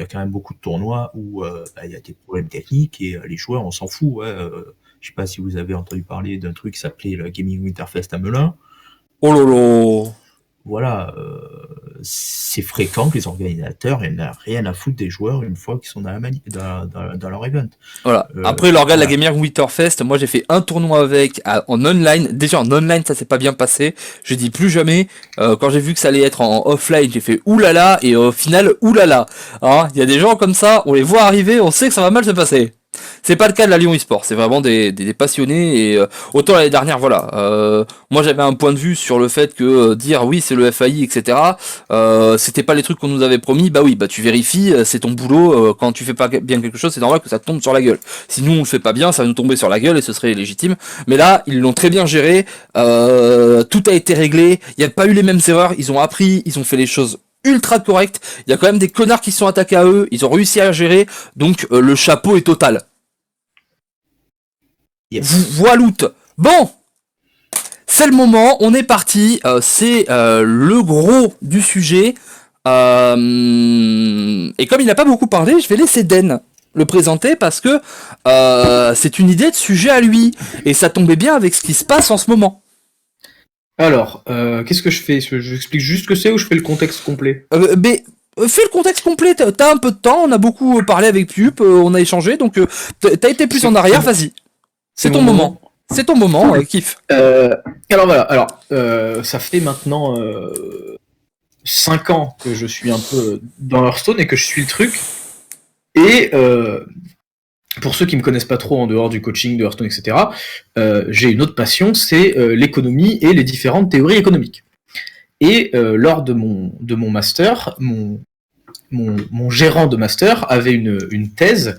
a quand même beaucoup de tournois où il y a des problèmes techniques et les joueurs, on s'en fout. Ouais, je sais pas si vous avez entendu parler d'un truc qui s'appelait le Gaming Winterfest à Melun. Oh lolo. Voilà, c'est fréquent que les organisateurs n'aient rien à foutre des joueurs une fois qu'ils sont dans leur event. Voilà. Après l'organe de la Gaming Winterfest, moi j'ai fait un tournoi avec en online. Déjà en online ça s'est pas bien passé. Je dis plus jamais. Quand j'ai vu que ça allait être en offline, j'ai fait oulala et au final oulala. Hein, il y a des gens comme ça, on les voit arriver, on sait que ça va mal se passer. C'est pas le cas de la Lyon eSport, c'est vraiment des passionnés et autant l'année dernière, voilà. Moi j'avais un point de vue sur le fait que dire oui c'est le FAI, etc. C'était pas les trucs qu'on nous avait promis, bah oui, bah tu vérifies, c'est ton boulot, quand tu fais pas bien quelque chose, c'est normal que ça te tombe sur la gueule. Si nous on le fait pas bien, ça va nous tomber sur la gueule et ce serait légitime. Mais là, ils l'ont très bien géré, tout a été réglé, il y a pas eu les mêmes erreurs, ils ont appris, ils ont fait les choses ultra correct, il y a quand même des connards qui se sont attaqués à eux, ils ont réussi à gérer, donc le chapeau est total. Yes. Voiloute. Bon, c'est le moment, on est parti, c'est le gros du sujet, et comme il n'a pas beaucoup parlé, je vais laisser Den le présenter parce que c'est une idée de sujet à lui, et ça tombait bien avec ce qui se passe en ce moment. Alors, qu'est-ce que je fais? Je explique juste ce que c'est ou je fais le contexte complet? Mais fais le contexte complet, t'as un peu de temps, on a beaucoup parlé avec Pup, on a échangé, donc t'as été plus en arrière, vas-y. C'est ton moment. C'est ton moment, kiffe. Alors voilà, ça fait maintenant 5 ans que je suis un peu dans Hearthstone et que je suis le truc. Et pour ceux qui me connaissent pas trop en dehors du coaching de Hearthstone, etc., j'ai une autre passion, c'est l'économie et les différentes théories économiques. Et lors de mon master, mon gérant de master avait une thèse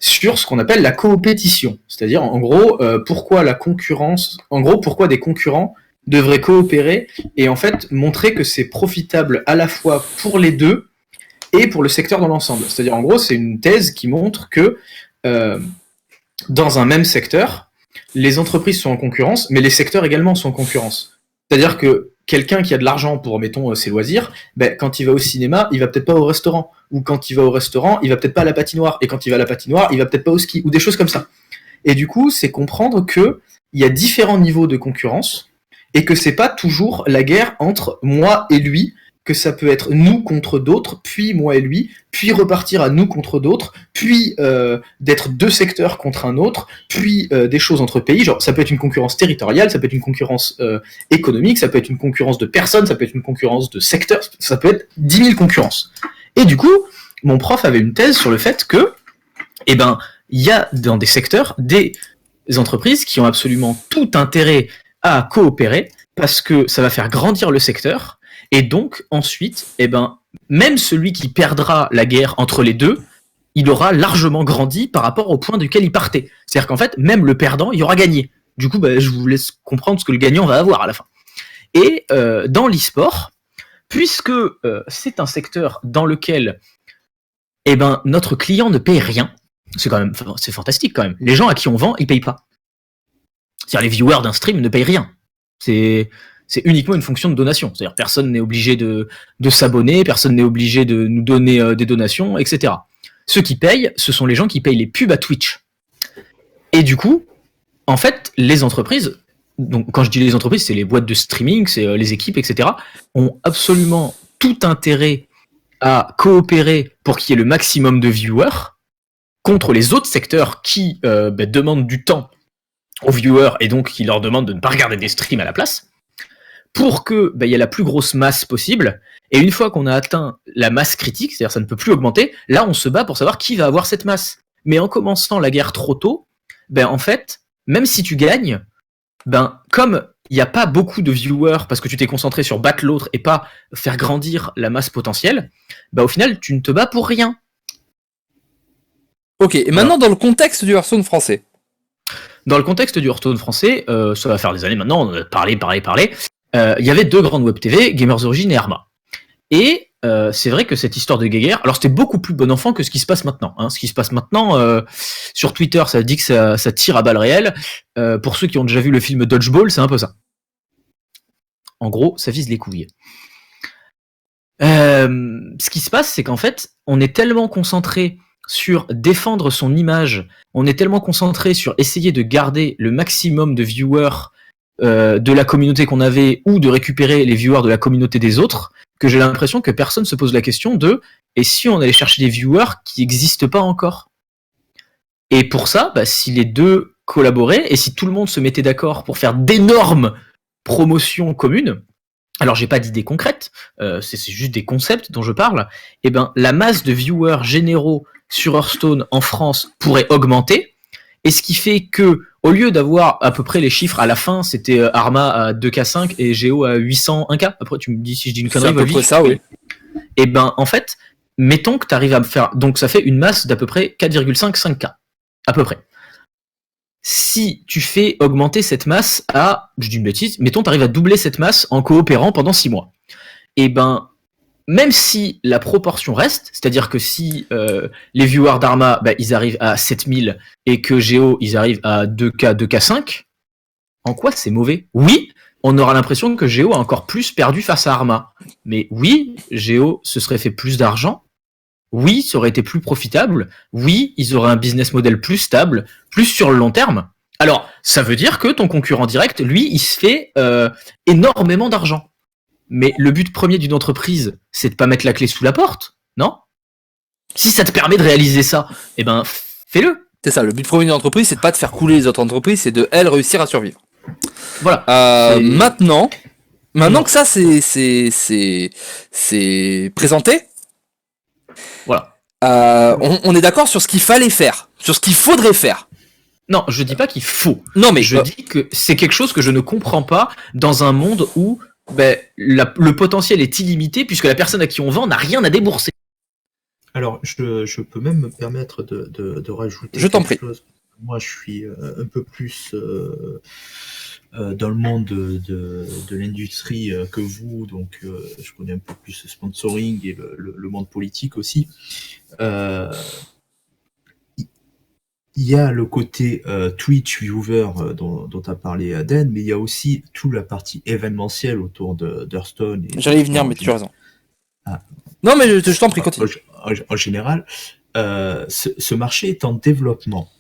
sur ce qu'on appelle la coopétition. C'est-à-dire, en gros, pourquoi des concurrents devraient coopérer et en fait montrer que c'est profitable à la fois pour les deux et pour le secteur dans l'ensemble. C'est-à-dire, en gros, c'est une thèse qui montre que dans un même secteur, les entreprises sont en concurrence, mais les secteurs également sont en concurrence. C'est-à-dire que quelqu'un qui a de l'argent pour, mettons, ses loisirs, quand il va au cinéma, il va peut-être pas au restaurant. Ou quand il va au restaurant, il va peut-être pas à la patinoire. Et quand il va à la patinoire, il va peut-être pas au ski. Ou des choses comme ça. Et du coup, c'est comprendre que il y a différents niveaux de concurrence et que c'est pas toujours la guerre entre moi et lui, que ça peut être nous contre d'autres, puis moi et lui, puis repartir à nous contre d'autres, puis d'être deux secteurs contre un autre, puis des choses entre pays, genre ça peut être une concurrence territoriale, ça peut être une concurrence économique, ça peut être une concurrence de personnes, ça peut être une concurrence de secteurs, ça peut être 10 000 concurrences. Et du coup, mon prof avait une thèse sur le fait que, il y a dans des secteurs des entreprises qui ont absolument tout intérêt à coopérer parce que ça va faire grandir le secteur et donc ensuite, même celui qui perdra la guerre entre les deux, il aura largement grandi par rapport au point duquel il partait. C'est-à-dire qu'en fait, même le perdant, il aura gagné. Du coup, je vous laisse comprendre ce que le gagnant va avoir à la fin. Et dans l'e-sport, puisque c'est un secteur dans lequel notre client ne paye rien, c'est fantastique quand même. Les gens à qui on vend, ils payent pas. C'est-à-dire les viewers d'un stream ne payent rien. C'est uniquement une fonction de donation. C'est-à-dire personne n'est obligé de s'abonner, personne n'est obligé de nous donner des donations, etc. Ceux qui payent, ce sont les gens qui payent les pubs à Twitch. Et du coup, en fait, les entreprises, donc quand je dis les entreprises, c'est les boîtes de streaming, c'est les équipes, etc., ont absolument tout intérêt à coopérer pour qu'il y ait le maximum de viewers contre les autres secteurs qui demandent du temps aux viewers et donc qui leur demandent de ne pas regarder des streams à la place, pour que il y ait la plus grosse masse possible. Et une fois qu'on a atteint la masse critique, c'est-à-dire ça ne peut plus augmenter, là on se bat pour savoir qui va avoir cette masse. Mais en commençant la guerre trop tôt, en fait, même si tu gagnes, comme il n'y a pas beaucoup de viewers parce que tu t'es concentré sur battre l'autre et pas faire grandir la masse potentielle, au final tu ne te bats pour rien. Ok, et maintenant dans le contexte du Hearthstone français. Dans le contexte du Hearthstone français, ça va faire des années maintenant, on a parlé. Il y avait deux grandes web TV, Gamers Origin et Arma. Et c'est vrai que cette histoire de guéguerre, alors c'était beaucoup plus bon enfant que ce qui se passe maintenant. Ce qui se passe maintenant, sur Twitter, ça dit que ça tire à balles réelles. Pour ceux qui ont déjà vu le film Dodgeball, c'est un peu ça. En gros, ça vise les couilles. Ce qui se passe, c'est qu'en fait, on est tellement concentré sur défendre son image, on est tellement concentré sur essayer de garder le maximum de viewers de la communauté qu'on avait ou de récupérer les viewers de la communauté des autres, que j'ai l'impression que personne se pose la question de et si on allait chercher des viewers qui n'existent pas encore. Et pour ça, si les deux collaboraient et si tout le monde se mettait d'accord pour faire d'énormes promotions communes, alors j'ai pas d'idées concrètes, c'est juste des concepts dont je parle, la masse de viewers généraux sur Hearthstone en France pourrait augmenter, et ce qui fait que au lieu d'avoir à peu près les chiffres à la fin, c'était Arma à 2K5 et Géo à 801K. Après, tu me dis si je dis une connerie. C'est à peu près ça, oui. Et en fait, mettons que tu arrives à me faire... Donc ça fait une masse d'à peu près 4,5K. À peu près. Si tu fais augmenter cette masse à... Je dis une bêtise. Mettons que tu arrives à doubler cette masse en coopérant pendant 6 mois. Même si la proportion reste, c'est-à-dire que si les viewers d'Arma, ils arrivent à 7000 et que Géo, ils arrivent à 2K, 2K5, en quoi c'est mauvais ? Oui, on aura l'impression que Géo a encore plus perdu face à Arma. Mais oui, Géo se serait fait plus d'argent. Oui, ça aurait été plus profitable. Oui, ils auraient un business model plus stable, plus sur le long terme. Alors, ça veut dire que ton concurrent direct, lui, il se fait énormément d'argent. Mais le but premier d'une entreprise, c'est de pas mettre la clé sous la porte, non ? Si ça te permet de réaliser ça, fais-le. C'est ça, le but premier d'une entreprise, c'est de pas de faire couler les autres entreprises, c'est de, elles, réussir à survivre. Voilà. Maintenant que ça, c'est présenté, voilà. on est d'accord sur ce qu'il fallait faire, sur ce qu'il faudrait faire. Non, je dis pas qu'il faut. Non, mais je dis que c'est quelque chose que je ne comprends pas dans un monde où le potentiel est illimité puisque la personne à qui on vend n'a rien à débourser. Alors, je peux même me permettre de rajouter je t'en prie. chose. Moi, je suis un peu plus dans le monde de l'industrie que vous, donc je connais un peu plus le sponsoring et le monde politique aussi. Il y a le côté Twitch viewer dont a parlé Dan, mais il y a aussi toute la partie événementielle autour d'Hearthstone. J'allais y venir, mais tu as raison. Ah. Non, mais je t'en prie, continue. En général, ce marché est en développement.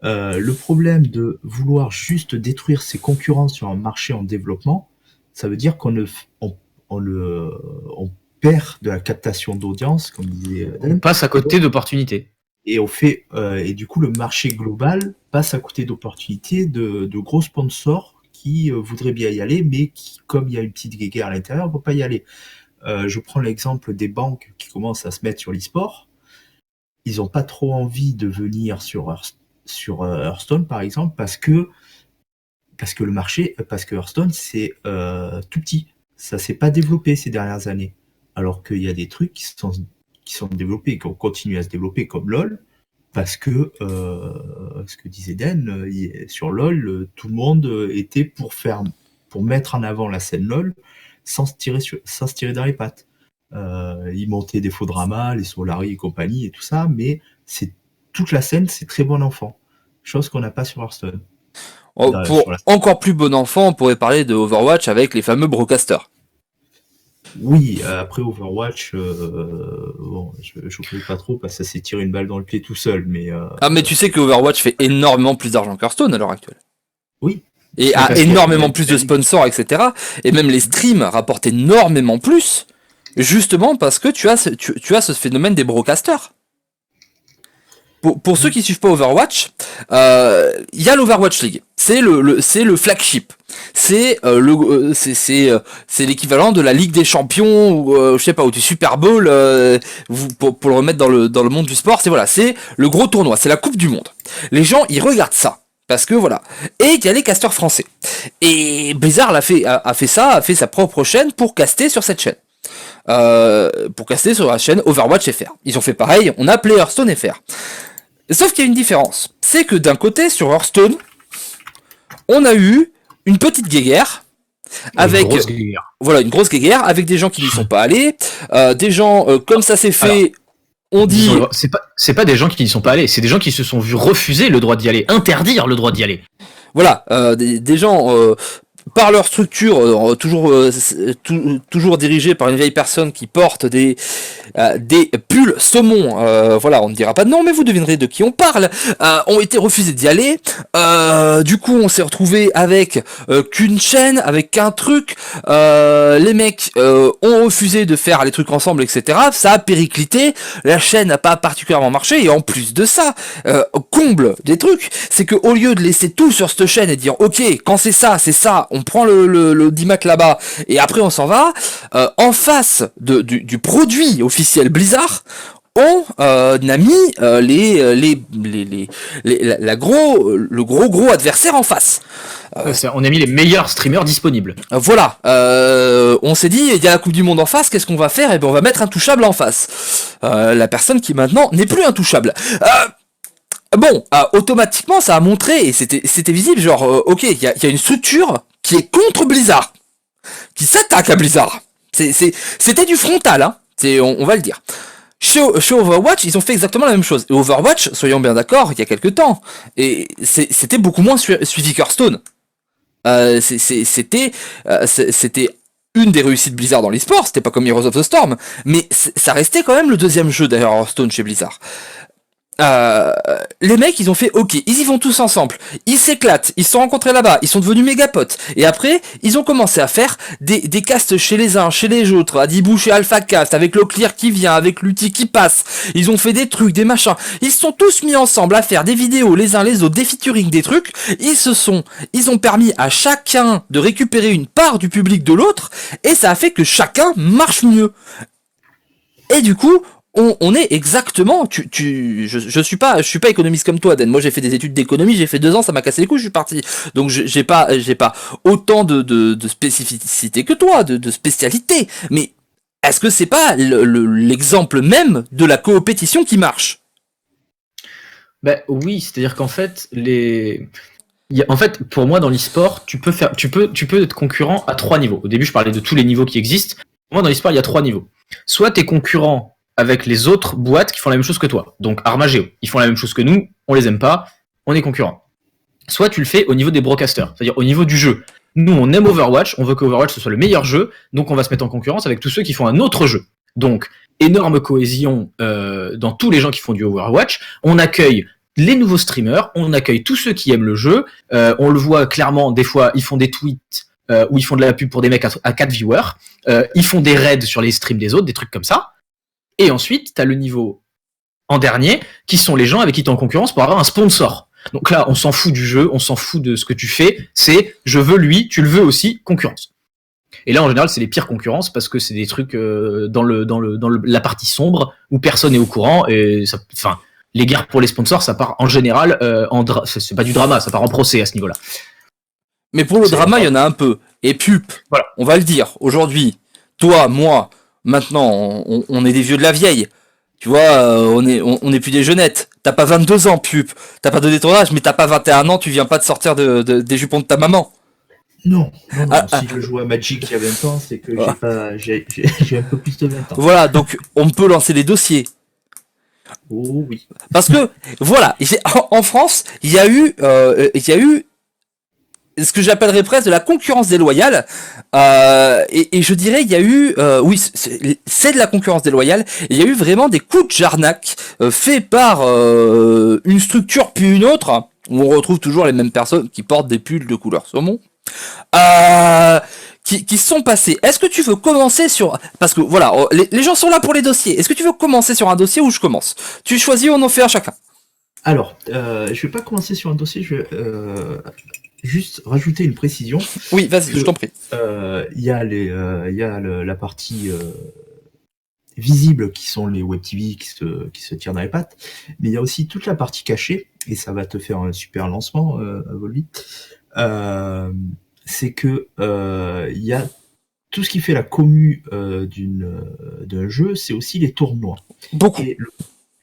Le problème de vouloir juste détruire ses concurrents sur un marché en développement, ça veut dire qu'on perd de la captation d'audience, comme disait Dan. On passe à côté d'opportunités. Et et du coup, le marché global passe à côté d'opportunités de gros sponsors qui voudraient bien y aller, mais qui, comme il y a une petite guéguerre à l'intérieur, ne vont pas y aller. Je prends l'exemple des banques qui commencent à se mettre sur l'e-sport. Ils n'ont pas trop envie de venir sur sur Hearthstone par exemple parce que le marché, parce que Hearthstone c'est tout petit, ça s'est pas développé ces dernières années, alors qu'il y a des trucs qui sont développés et qui ont continué à se développer comme LoL, parce que ce que disait Den, sur LoL, tout le monde était pour mettre en avant la scène LoL sans se tirer dans les pattes. Ils montaient des faux dramas, les Solari et compagnie et tout ça, mais toute la scène, c'est très bon enfant. Chose qu'on n'a pas sur Hearthstone. Pour encore plus bon enfant, on pourrait parler de Overwatch avec les fameux broadcasters. Oui, après Overwatch, bon, je ne connais pas trop parce que ça s'est tiré une balle dans le pied tout seul, mais... mais tu sais que Overwatch fait énormément plus d'argent qu'Hearthstone à l'heure actuelle. Oui. Et a énormément plus de sponsors, etc. Et même les streams rapportent énormément plus, justement parce que tu as ce phénomène des broadcasters. Pour ceux qui suivent pas Overwatch, il y a l'Overwatch League. C'est le flagship. C'est l'équivalent de la Ligue des Champions ou je sais pas, ou du Super Bowl pour le remettre dans le monde du sport. C'est le gros tournoi. C'est la Coupe du Monde. Les gens ils regardent ça. Parce que voilà. Et il y a les casteurs français. Et Blizzard a fait sa propre chaîne pour caster sur cette chaîne. Pour caster sur la chaîne Overwatch FR. Ils ont fait pareil, on a appelé Hearthstone FR. Sauf qu'il y a une différence. C'est que d'un côté, sur Hearthstone, on a eu une petite guéguerre. Avec une grosse guéguerre avec des gens qui n'y sont pas allés. Des gens, comme ça s'est fait... Alors, on dit... C'est pas des gens qui n'y sont pas allés, c'est des gens qui se sont vus refuser le droit d'y aller, interdire le droit d'y aller. Voilà, des gens par leur structure toujours dirigés par une vieille personne qui porte des pulls saumon, voilà, on ne dira pas de nom, mais vous devinerez de qui on parle, ont été refusés d'y aller. Du coup, on s'est retrouvé avec qu'une chaîne, avec qu'un truc. Les mecs ont refusé de faire les trucs ensemble, etc. Ça a périclité. La chaîne n'a pas particulièrement marché. Et en plus de ça, comble des trucs, c'est que au lieu de laisser tout sur cette chaîne et dire ok, quand c'est ça, on prend le dimat là-bas et après on s'en va. En face du produit officiel Blizzard, on a mis le gros adversaire en face. On a mis les meilleurs streamers disponibles. Voilà. On s'est dit, il y a la Coupe du Monde en face, qu'est-ce qu'on va faire? Eh ben, on va mettre Intouchable en face. La personne qui maintenant n'est plus intouchable. Automatiquement, ça a montré, et c'était visible, genre, ok, il y a une structure qui est contre Blizzard, qui s'attaque à Blizzard. C'était du frontal, hein. On va le dire. Chez Overwatch, ils ont fait exactement la même chose. Et Overwatch, soyons bien d'accord, il y a quelques temps, et c'était beaucoup moins suivi qu'Hearthstone. C'était une des réussites Blizzard dans l'e-sport, c'était pas comme Heroes of the Storm, mais ça restait quand même le deuxième jeu derrière Hearthstone chez Blizzard. Les mecs ils ont fait ok, ils y vont tous ensemble, ils s'éclatent, ils se sont rencontrés là-bas, ils sont devenus méga potes, et après ils ont commencé à faire des casts chez les uns, chez les autres, à Dibou chez AlphaCast, avec le Clear qui vient, avec l'Uti qui passe, ils ont fait des trucs, des machins, ils se sont tous mis ensemble à faire des vidéos les uns les autres, des featuring, des trucs, ils ont permis à chacun de récupérer une part du public de l'autre, et ça a fait que chacun marche mieux. Et du coup, on est exactement, je suis pas économiste comme toi, Dan. Moi, j'ai fait des études d'économie, j'ai fait 2 ans, ça m'a cassé les couilles, je suis parti. Donc, j'ai pas autant de spécificité que toi, de spécialité. Mais, est-ce que c'est pas l'exemple même de la coopétition qui marche? Ben oui, c'est-à-dire qu'en fait, pour moi, dans l'e-sport, tu peux être concurrent à 3 niveaux. Au début, je parlais de tous les niveaux qui existent. Pour moi, dans l'e-sport, il y a 3 niveaux. Soit t'es concurrent avec les autres boîtes qui font la même chose que toi. Donc Armageo, ils font la même chose que nous, on les aime pas, on est concurrents. Soit tu le fais au niveau des broadcasters, c'est-à-dire au niveau du jeu. Nous, on aime Overwatch, on veut que Overwatch ce soit le meilleur jeu, donc on va se mettre en concurrence avec tous ceux qui font un autre jeu. Donc, énorme cohésion dans tous les gens qui font du Overwatch. On accueille les nouveaux streamers, on accueille tous ceux qui aiment le jeu. On le voit clairement, des fois, ils font des tweets où ils font de la pub pour des mecs à 4 viewers. Ils font des raids sur les streams des autres, des trucs comme ça. Et ensuite, t'as le niveau en dernier, qui sont les gens avec qui t'es en concurrence pour avoir un sponsor. Donc là, on s'en fout du jeu, on s'en fout de ce que tu fais, c'est je veux lui, tu le veux aussi, concurrence. Et là, en général, c'est les pires concurrences parce que c'est des trucs dans la partie sombre où personne n'est au courant et ça, enfin, les guerres pour les sponsors, ça part en général c'est pas du drama, ça part en procès à ce niveau-là. Mais pour le drama, il y en a un peu. Et Pup, Voilà. on va le dire, aujourd'hui, toi, moi, maintenant, on est des vieux de la vieille. Tu vois, on est plus des jeunettes. T'as pas 22 ans, Pup. T'as pas de détournage, mais t'as pas 21 ans, tu viens pas de sortir des jupons de ta maman. Non, Ah, si je jouais à Magic il y a 20 ans, c'est que Ah. j'ai un peu plus de 20 ans. Voilà, donc on peut lancer des dossiers. Oh oui. Parce que, voilà, en France, il y a eu ce que j'appellerais presque de la concurrence déloyale, et je dirais il y a eu, oui, c'est de la concurrence déloyale, et il y a eu vraiment des coups de jarnac faits par une structure puis une autre, où on retrouve toujours les mêmes personnes qui portent des pulls de couleur saumon, qui sont passés. Est-ce que tu veux commencer sur... Parce que voilà, les gens sont là pour les dossiers. Est-ce que tu veux commencer sur un dossier ou je commence? Tu choisis, on en fait un chacun. Alors, je vais pas commencer sur un dossier, je vais juste rajouter une précision. Oui, vas-y, je t'en prie. Il y a la partie visible qui sont les web TV qui se tirent dans les pattes, mais il y a aussi toute la partie cachée, et ça va te faire un super lancement, Volvi. C'est que il y a tout ce qui fait la commu d'un jeu, c'est aussi les tournois. Beaucoup. Et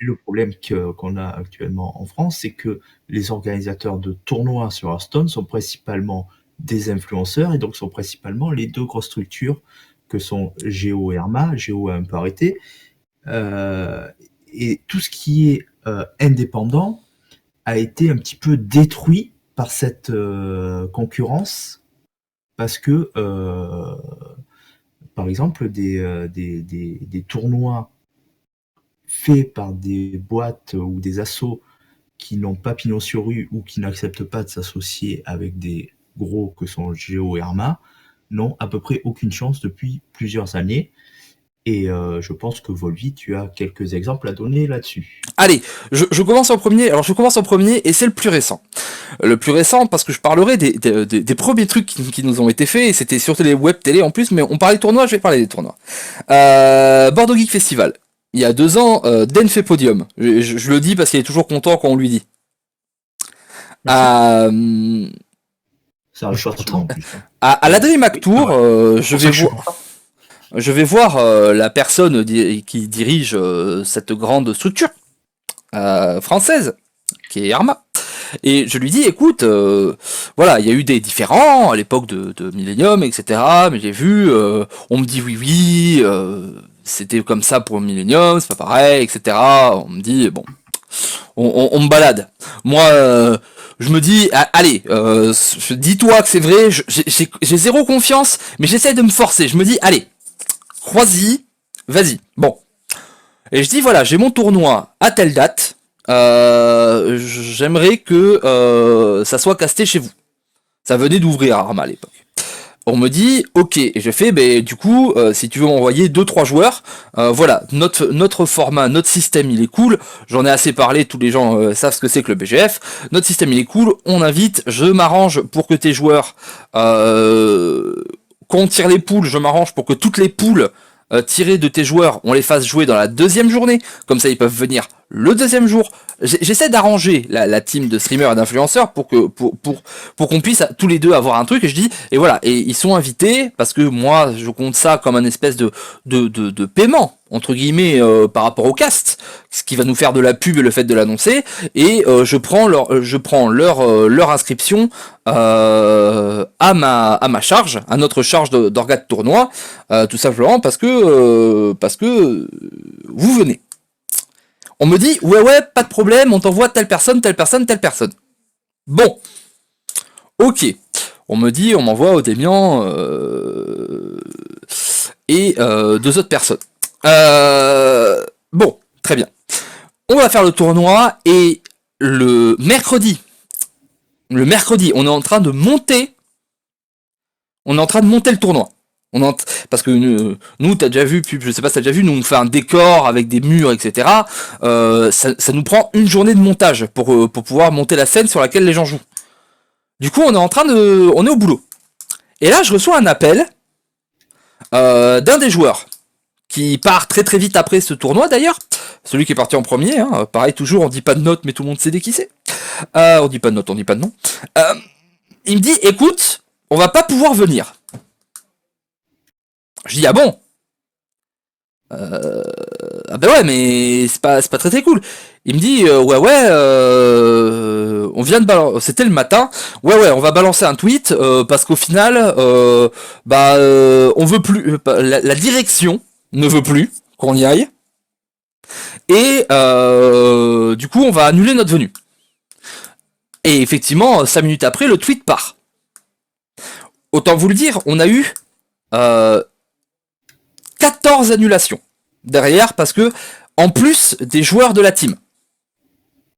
le problème qu'on a actuellement en France, c'est que les organisateurs de tournois sur Hearthstone sont principalement des influenceurs, et donc sont principalement les deux grosses structures que sont Géo et Arma. Géo a un peu arrêté. Et tout ce qui est indépendant a été un petit peu détruit par cette concurrence, parce que, par exemple, des tournois faits par des boîtes ou des assos qui n'ont pas pignon sur rue ou qui n'acceptent pas de s'associer avec des gros que sont Géo et Arma n'ont à peu près aucune chance depuis plusieurs années. Et je pense que Volvi, tu as quelques exemples à donner là-dessus. Allez, je commence en premier. Alors je commence en premier et c'est le plus récent. Le plus récent parce que je parlerai des premiers trucs qui nous ont été faits. Et c'était sur les web télé en plus, mais on parlait de tournois, je vais parler des tournois. Bordeaux Geek Festival. Il y a 2 ans, Den fait podium. Je le dis parce qu'il est toujours content quand on lui dit. Ça arrive pas souvent en plus. À la DreamHack Tour, je vais voir la personne qui dirige cette grande structure française, qui est Arma. Et je lui dis, écoute, voilà, il y a eu des différends à l'époque de Millennium, etc. Mais j'ai vu, on me dit oui, c'était comme ça pour Millennium, c'est pas pareil, etc. On me dit, bon, on me balade. Moi, je me dis, allez, dis-toi que c'est vrai, j'ai zéro confiance, mais j'essaie de me forcer. Je me dis, allez, crois-y, vas-y. Bon. Et je dis, voilà, j'ai mon tournoi à telle date. J'aimerais que ça soit casté chez vous. Ça venait d'ouvrir Arma à l'époque. On me dit, ok, et je fais, du coup, si tu veux m'envoyer 2-3 joueurs, voilà, notre format, notre système, il est cool, j'en ai assez parlé, tous les gens savent ce que c'est que le BGF, notre système, il est cool, on invite, je m'arrange pour que tes joueurs, quand on tire les poules, je m'arrange pour que toutes les poules tirées de tes joueurs, on les fasse jouer dans la deuxième journée, comme ça ils peuvent venir le deuxième jour. J'essaie d'arranger la team de streamers et d'influenceurs pour qu'on puisse tous les deux avoir un truc, et je dis, et voilà, et ils sont invités, parce que moi je compte ça comme un espèce de paiement, entre guillemets, par rapport au cast, ce qui va nous faire de la pub et le fait de l'annoncer, et je prends leur inscription à ma charge, à notre charge d'orga de tournoi, tout simplement parce que vous venez. On me dit, ouais, pas de problème, on t'envoie telle personne. Bon. Ok. On me dit, on m'envoie Odémian et 2 autres personnes. Bon, très bien. On va faire le tournoi et le mercredi, on est en train de monter le tournoi. Parce que nous, t'as déjà vu, je sais pas si t'as déjà vu, nous on fait un décor avec des murs, etc. Ça nous prend une journée de montage pour pouvoir monter la scène sur laquelle les gens jouent. Du coup, on est au boulot. Et là, je reçois un appel d'un des joueurs qui part très très vite après ce tournoi d'ailleurs. Celui qui est parti en premier, hein. Pareil toujours, on dit pas de notes, mais tout le monde sait dès qui c'est. On dit pas de notes, on dit pas de nom. Il me dit, écoute, on va pas pouvoir venir. Je dis, ah bon? Ah bah ouais, mais c'est pas très très cool. Il me dit, on vient de balancer, c'était le matin, on va balancer un tweet, parce qu'au final, on veut plus, la direction ne veut plus qu'on y aille, et du coup on va annuler notre venue. Et effectivement, 5 minutes après, le tweet part. Autant vous le dire, on a eu 14 annulations derrière, parce que en plus des joueurs de la team.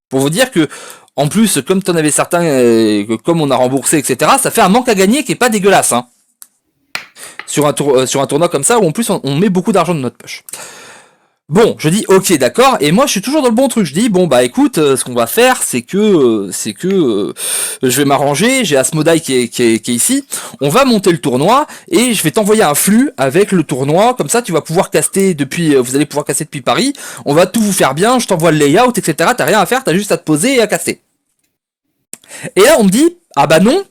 Pour vous dire que, en plus, comme t'en avais certains, comme on a remboursé, etc., ça fait un manque à gagner qui est pas dégueulasse, hein. Sur un tournoi comme ça, où en plus on met beaucoup d'argent de notre poche. Bon, je dis ok, d'accord, et moi je suis toujours dans le bon truc. Je dis bon bah écoute, ce qu'on va faire, c'est que je vais m'arranger. J'ai Asmodai qui est ici. On va monter le tournoi et je vais t'envoyer un flux avec le tournoi. Comme ça, tu vas pouvoir caster vous allez pouvoir caster depuis Paris. On va tout vous faire bien. Je t'envoie le layout, etc. T'as rien à faire, t'as juste à te poser et à caster. Et là, on me dit ah bah non,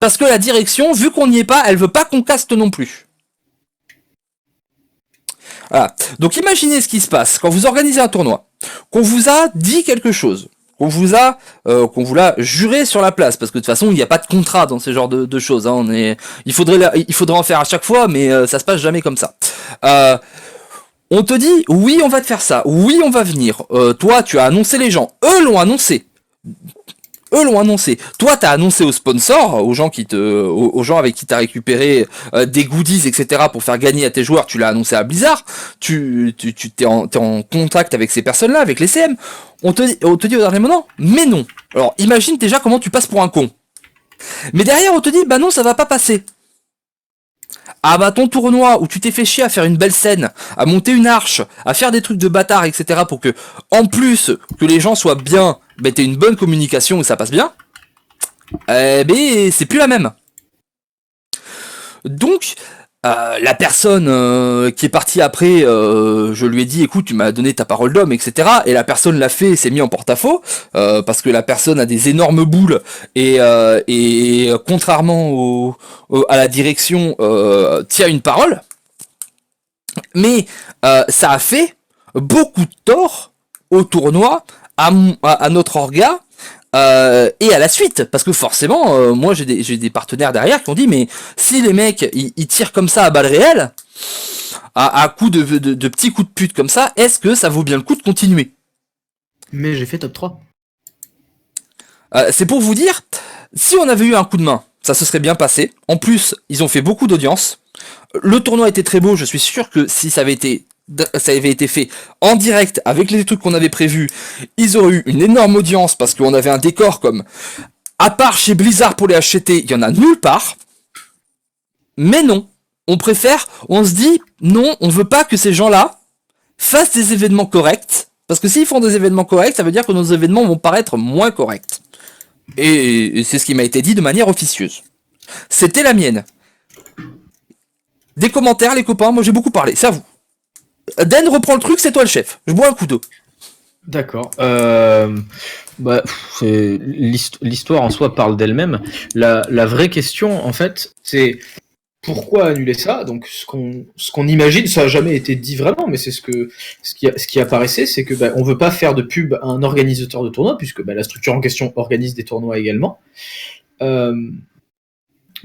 parce que la direction, vu qu'on n'y est pas, elle veut pas qu'on caste non plus. Voilà. Donc imaginez ce qui se passe quand vous organisez un tournoi, qu'on vous a dit quelque chose, qu'on vous l'a juré sur la place, parce que de toute façon il n'y a pas de contrat dans ce genre de choses. Hein. Il faudrait en faire à chaque fois, mais ça se passe jamais comme ça. On te dit oui, on va te faire ça, oui, on va venir. Toi, tu as annoncé les gens, eux l'ont annoncé. Toi, t'as annoncé aux sponsors, aux gens avec qui t'as récupéré des goodies, etc. pour faire gagner à tes joueurs. Tu l'as annoncé à Blizzard. T'es en contact avec ces personnes-là, avec les CM. On te dit au dernier moment, mais non. Alors, imagine déjà comment tu passes pour un con. Mais derrière, on te dit, bah non, ça va pas passer. Ah bah ton tournoi où tu t'es fait chier à faire une belle scène, à monter une arche, à faire des trucs de bâtard, etc. pour que, en plus, que les gens soient bien, bah t'aies une bonne communication et ça passe bien, ben c'est plus la même. Donc, la personne qui est partie après, je lui ai dit, écoute, tu m'as donné ta parole d'homme, etc. Et la personne l'a fait et s'est mis en porte-à-faux, parce que la personne a des énormes boules, et contrairement à la direction, tient une parole. Mais ça a fait beaucoup de tort au tournoi, à notre orga, et à la suite, parce que forcément, moi j'ai des partenaires derrière qui ont dit, mais si les mecs ils tirent comme ça à balles réelles, à coups de petits coups de pute comme ça, est-ce que ça vaut bien le coup de continuer? Mais j'ai fait top 3. C'est pour vous dire, si on avait eu un coup de main, ça se serait bien passé. En plus, ils ont fait beaucoup d'audience. Le tournoi était très beau, je suis sûr que si ça avait été fait en direct avec les trucs qu'on avait prévus, ils auraient eu une énorme audience parce qu'on avait un décor comme, à part chez Blizzard pour les HCT, il y en a nulle part. Mais non, on se dit non, on veut pas que ces gens-là fassent des événements corrects, parce que s'ils font des événements corrects, ça veut dire que nos événements vont paraître moins corrects. Et c'est ce qui m'a été dit de manière officieuse. C'était la mienne. Des commentaires, les copains, moi j'ai beaucoup parlé, c'est à vous. Dan reprend le truc, c'est toi le chef. Je bois un coup d'eau. D'accord. L'histoire en soi parle d'elle-même. La vraie question, en fait, c'est pourquoi annuler ça? Donc, ce qu'on imagine, ça n'a jamais été dit vraiment, mais c'est ce qui apparaissait, c'est que on veut pas faire de pub à un organisateur de tournoi, puisque la structure en question organise des tournois également.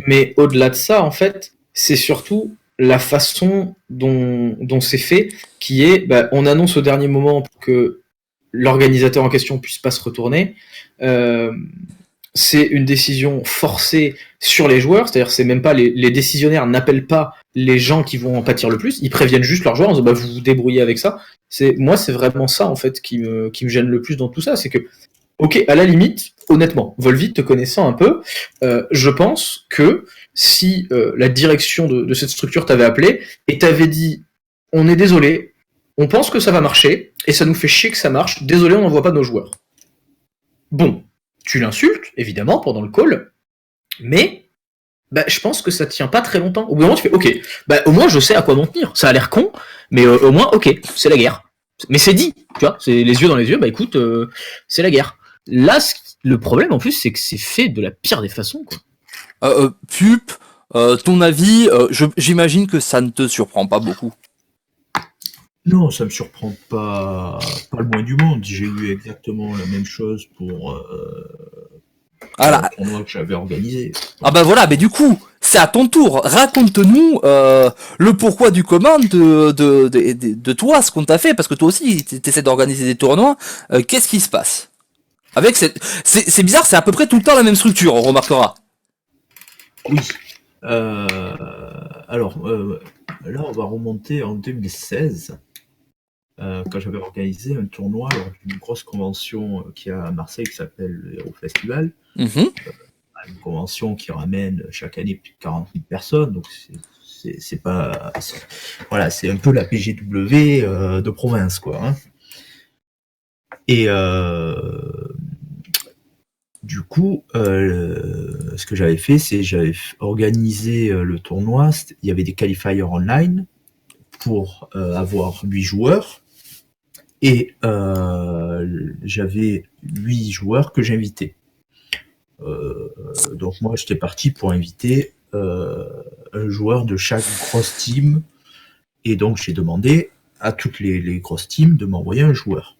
Mais au-delà de ça, en fait, c'est surtout la façon dont c'est fait, qui est, on annonce au dernier moment pour que l'organisateur en question puisse pas se retourner. C'est une décision forcée sur les joueurs, c'est-à-dire c'est même pas les décisionnaires n'appellent pas les gens qui vont en pâtir le plus, ils préviennent juste leurs joueurs en disant vous vous débrouillez avec ça. C'est vraiment ça en fait qui me gêne le plus dans tout ça, c'est que ok, à la limite, honnêtement, Volvi, te connaissant un peu, je pense que si la direction de cette structure t'avait appelé et t'avait dit on est désolé, on pense que ça va marcher et ça nous fait chier que ça marche, désolé, on n'envoie pas nos joueurs. Bon, tu l'insultes, évidemment, pendant le call, mais je pense que ça tient pas très longtemps. Au bout d'un moment, tu fais ok, au moins je sais à quoi m'en tenir. Ça a l'air con, Mais au moins, ok, c'est la guerre. Mais c'est dit, tu vois, c'est les yeux dans les yeux, bah écoute, c'est la guerre. Là, le problème en plus, c'est que c'est fait de la pire des façons, quoi. Pup, ton avis, j'imagine que ça ne te surprend pas beaucoup. Non, ça me surprend pas le moins du monde. J'ai eu exactement la même chose pour Voilà. le tournoi que j'avais organisé. Ah bah voilà, mais du coup, c'est à ton tour. Raconte-nous le pourquoi du comment de toi, ce qu'on t'a fait, parce que toi aussi, t'essaies d'organiser des tournois. Qu'est-ce qui se passe avec c'est bizarre, c'est à peu près tout le temps la même structure, on remarquera. Oui. Alors, là, on va remonter en 2016, quand j'avais organisé un tournoi lors d'une grosse convention qu'il y a à Marseille qui s'appelle le Hero Festival. Mhm. Une convention qui ramène chaque année plus de 40 000 personnes, donc c'est pas... Voilà, c'est un peu la PGW de province, quoi. Hein. Et du coup, ce que j'avais fait, c'est j'avais organisé le tournoi. Il y avait des qualifiers online pour avoir 8 joueurs. Et j'avais 8 joueurs que j'invitais. Donc moi, j'étais parti pour inviter un joueur de chaque grosse team. Et donc, j'ai demandé à toutes les grosses teams de m'envoyer un joueur.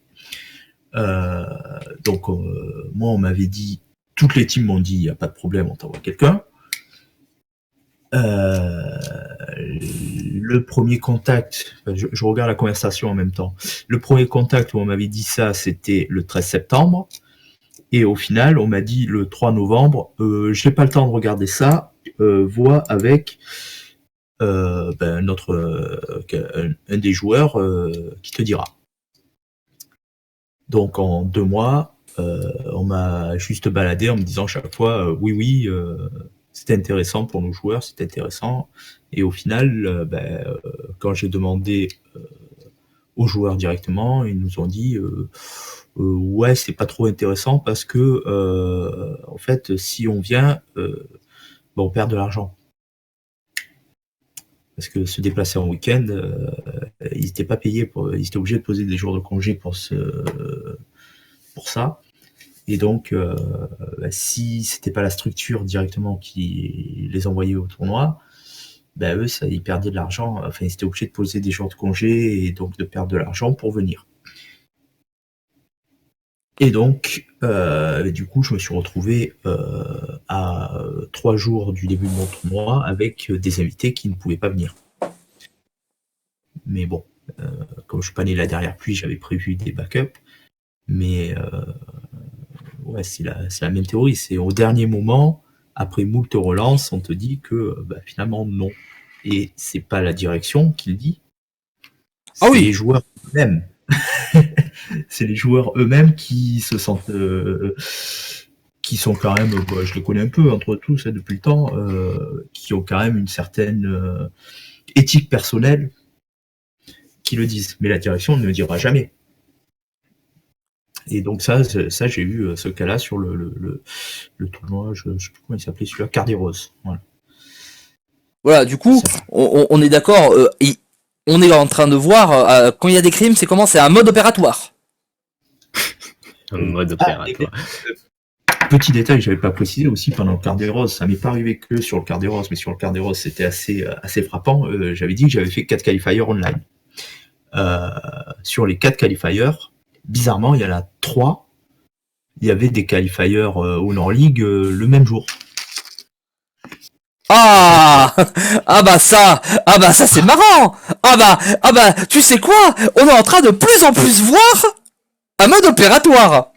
Donc, moi, on m'avait dit, toutes les teams m'ont dit, il n'y a pas de problème, on t'envoie quelqu'un. Le premier contact, je regarde la conversation en même temps. Le premier contact où on m'avait dit ça, c'était le 13 septembre. Et au final, on m'a dit le 3 novembre, je n'ai pas le temps de regarder ça, vois avec un des joueurs qui te dira. Donc en 2 mois, on m'a juste baladé en me disant chaque fois oui, c'était intéressant pour nos joueurs, c'était intéressant. Et au final, quand j'ai demandé aux joueurs directement, ils nous ont dit ouais, c'est pas trop intéressant parce que en fait, si on vient, on perd de l'argent. Parce que se déplacer en week-end, ils n'étaient pas payés ils étaient obligés de poser des jours de congé pour ça. Et donc, si c'était pas la structure directement qui les envoyait au tournoi, eux, ils perdaient de l'argent. Enfin, ils étaient obligés de poser des jours de congé et donc de perdre de l'argent pour venir. Et donc, du coup, je me suis retrouvé à 3 jours du début de mon tournoi avec des invités qui ne pouvaient pas venir. Mais bon, comme je suis pas né là derrière pluie, j'avais prévu des backups. Mais ouais, c'est la même théorie. C'est au dernier moment, après moult relances, on te dit que finalement non. Et c'est pas la direction qui le dit. C'est les joueurs eux-mêmes. C'est les joueurs eux-mêmes qui se sentent, qui sont quand même, je les connais un peu entre tous depuis le temps, qui ont quand même une certaine éthique personnelle, qui le disent. Mais la direction ne le dira jamais. Et donc ça j'ai eu ce cas-là sur le tournoi, je sais plus comment il s'appelait celui-là, Cardi-Rose. Voilà, du coup, on est d'accord, on est en train de voir, quand il y a des crimes, c'est comment? C'est un mode opératoire. Un mode opératoire. Petit détail, j'avais pas précisé aussi pendant le Cardi-Rose, ça m'est pas arrivé que sur le Cardi-Rose, mais sur le Cardi-Rose c'était assez frappant. J'avais dit que j'avais fait 4 qualifiers online. Sur les 4 qualifiers, bizarrement, il y en a 3, il y avait des qualifiers Honor League le même jour. Ah bah ça c'est marrant. Ah bah tu sais quoi, on est en train de plus en plus voir un mode opératoire.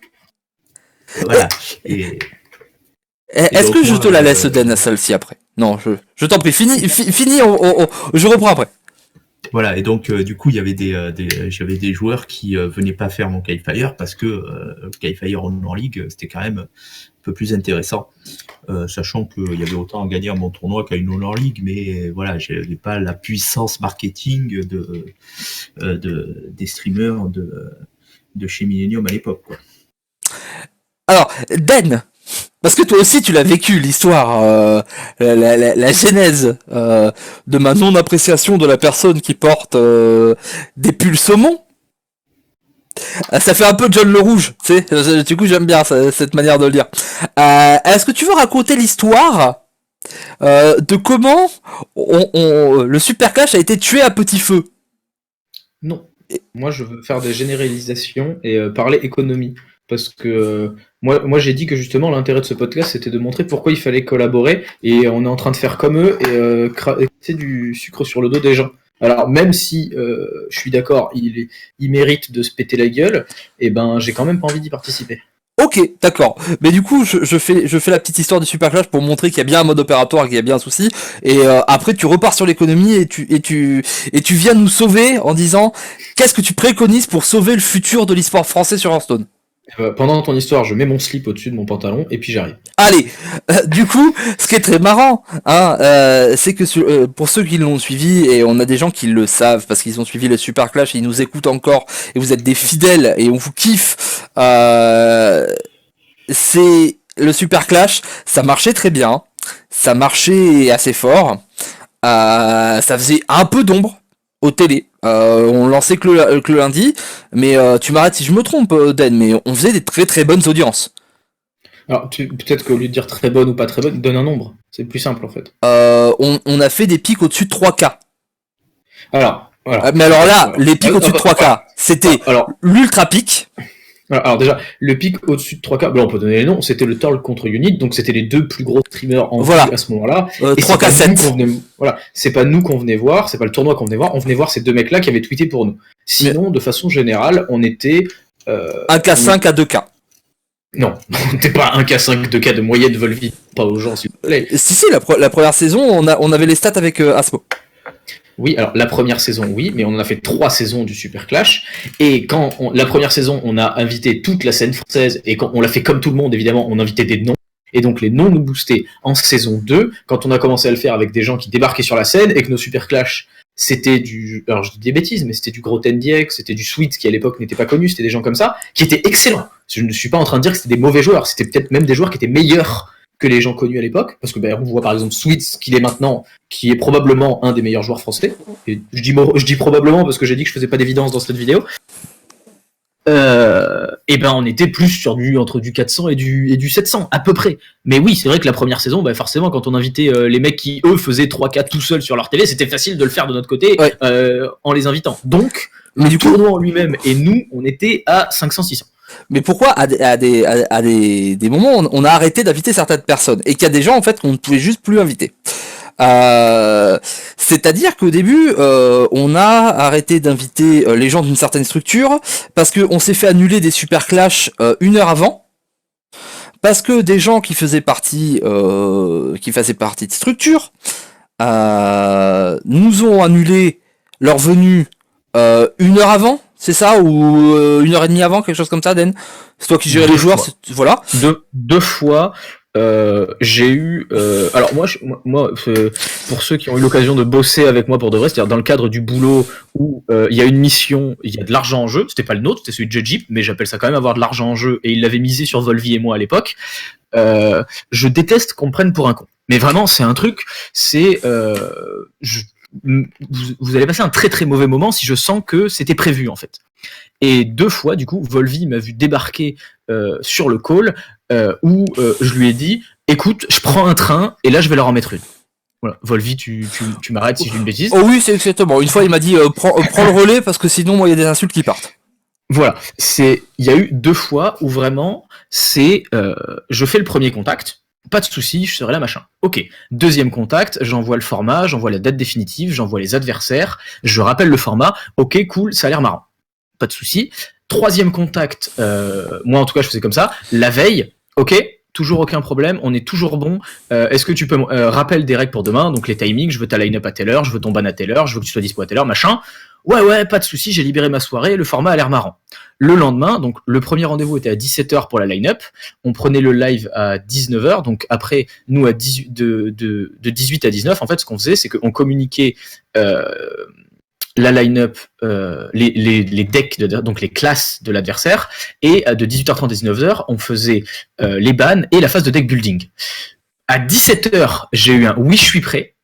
Voilà. Est-ce que je te la laisse Den celle-ci après? Non, je t'en prie, fini, je reprends après. Voilà, et donc du coup il y avait j'avais des joueurs qui venaient pas faire mon qualifier parce que le qualifier en League c'était quand même un peu plus intéressant, sachant qu'il y avait autant à gagner à mon tournoi qu'à une Honor League, mais voilà, j'avais pas la puissance marketing des streamers de chez Millennium à l'époque, quoi. Alors, Den, Parce que toi aussi tu l'as vécu, l'histoire, la genèse de ma non-appréciation de la personne qui porte des pulls saumon. Ça fait un peu John le Rouge, tu sais. Du coup, j'aime bien cette manière de le dire. Est-ce que tu veux raconter l'histoire de comment le Super Clash a été tué à petit feu? Non. Moi, je veux faire des généralisations et parler économie. Parce que moi j'ai dit que justement, l'intérêt de ce podcast, c'était de montrer pourquoi il fallait collaborer. Et on est en train de faire comme eux et c'est du sucre sur le dos des gens. Alors, même si je suis d'accord, il mérite de se péter la gueule, et ben j'ai quand même pas envie d'y participer. Ok, d'accord. Mais du coup, je fais la petite histoire du Super Clash pour montrer qu'il y a bien un mode opératoire, qu'il y a bien un souci. Et après, tu repars sur l'économie et tu viens nous sauver en disant qu'est-ce que tu préconises pour sauver le futur de l'e-sport français sur Hearthstone. Pendant ton histoire, je mets mon slip au-dessus de mon pantalon et puis j'arrive. Allez, du coup, ce qui est très marrant, hein, c'est que pour ceux qui l'ont suivi, et on a des gens qui le savent parce qu'ils ont suivi le Super Clash et ils nous écoutent encore, et vous êtes des fidèles et on vous kiffe. C'est le Super Clash, ça marchait très bien, ça marchait assez fort, ça faisait un peu d'ombre aux télé. On lançait que le lundi, mais tu m'arrêtes si je me trompe, Den, mais on faisait des très très bonnes audiences. Alors, peut-être qu'au lieu de dire très bonne ou pas très bonne, donne un nombre. C'est plus simple en fait. On a fait des pics au-dessus de 3K. Alors, voilà. Mais alors là, les pics au-dessus de 3K, c'était l'ultra pic. Alors déjà, le pic au-dessus de 3K, on peut donner les noms, c'était le Torl contre Unit, donc c'était les deux plus gros streamers en vue à ce moment-là. 3K7. Voilà, c'est pas nous qu'on venait voir, c'est pas le tournoi qu'on venait voir, on venait voir ces deux mecs-là qui avaient tweeté pour nous. Sinon, de façon générale, on était... 1K5 à 2K. Non, on n'était pas 1K5, 2K de moyenne Volvi, pas aux gens s'il vous plaît. Si, la première saison, on avait les stats avec Asmo. Oui, alors la première saison, oui, mais on en a fait 3 saisons du Super Clash. Et la première saison, on a invité toute la scène française, et quand on l'a fait comme tout le monde, évidemment, on invitait des noms. Et donc les noms nous boostaient en saison 2, quand on a commencé à le faire avec des gens qui débarquaient sur la scène, et que nos Super Clash, c'était alors je dis des bêtises, mais c'était du gros NDX, c'était du Sweet, qui à l'époque n'était pas connu, c'était des gens comme ça, qui étaient excellents. Je ne suis pas en train de dire que c'était des mauvais joueurs, c'était peut-être même des joueurs qui étaient meilleurs que les gens connus à l'époque, parce que on voit par exemple Sweets qu'il est maintenant, qui est probablement un des meilleurs joueurs français. Et je dis probablement parce que j'ai dit que je faisais pas d'évidence dans cette vidéo. Et on était plus sur entre du 400 et du 700 à peu près. Mais oui, c'est vrai que la première saison, forcément, quand on invitait les mecs qui eux faisaient 3K tout seuls sur leur télé, c'était facile de le faire de notre côté, ouais. En les invitant. Donc, mais du tournoi en lui-même et nous, on était à 500-600. Mais pourquoi à des moments on a arrêté d'inviter certaines personnes et qu'il y a des gens en fait qu'on ne pouvait juste plus inviter. C'est-à-dire qu'au début on a arrêté d'inviter les gens d'une certaine structure parce qu'on s'est fait annuler des Super Clash 1 heure avant, parce que des gens qui faisaient partie de structure nous ont annulé leur venue 1 heure avant. C'est ça, ou 1h30 avant, quelque chose comme ça, Den? C'est toi qui gérais les joueurs, voilà. Deux fois, j'ai eu... alors moi, pour ceux qui ont eu l'occasion de bosser avec moi pour de vrai, c'est-à-dire dans le cadre du boulot où il y a une mission, il y a de l'argent en jeu, c'était pas le nôtre, c'était celui de Judgip, mais j'appelle ça quand même avoir de l'argent en jeu, et il l'avait misé sur Volvi et moi à l'époque. Je déteste qu'on me prenne pour un con. Mais vraiment, c'est un truc, c'est... vous allez passer un très très mauvais moment si je sens que c'était prévu en fait. Et 2 fois du coup Volvi m'a vu débarquer sur le call où je lui ai dit écoute, je prends un train et là je vais leur en mettre une. Voilà. Volvi, tu m'arrêtes si je dis une bêtise. Oh oui, c'est exactement. Une fois il m'a dit prends le relais parce que sinon moi il y a des insultes qui partent. Voilà, il y a eu 2 fois où vraiment c'est je fais le premier contact. Pas de souci, je serai là, machin. Ok. Deuxième contact, j'envoie le format, j'envoie la date définitive, j'envoie les adversaires, je rappelle le format. Ok, cool, ça a l'air marrant. Pas de souci. Troisième contact, moi en tout cas je faisais comme ça. La veille, ok, toujours aucun problème, on est toujours bon. Est-ce que tu peux rappel des règles pour demain, donc les timings, je veux ta line-up à telle heure, je veux ton ban à telle heure, je veux que tu sois dispo à telle heure, machin. Ouais, pas de souci, j'ai libéré ma soirée, le format a l'air marrant. Le lendemain, donc le premier rendez-vous était à 17h pour la line-up, on prenait le live à 19h, donc après, nous, de 18 à 19, en fait, ce qu'on faisait, c'est qu'on communiquait la line-up, les decks, donc les classes de l'adversaire, et de 18h30 à 19h, on faisait les bans et la phase de deck building. À 17h, j'ai eu un oui, je suis prêt.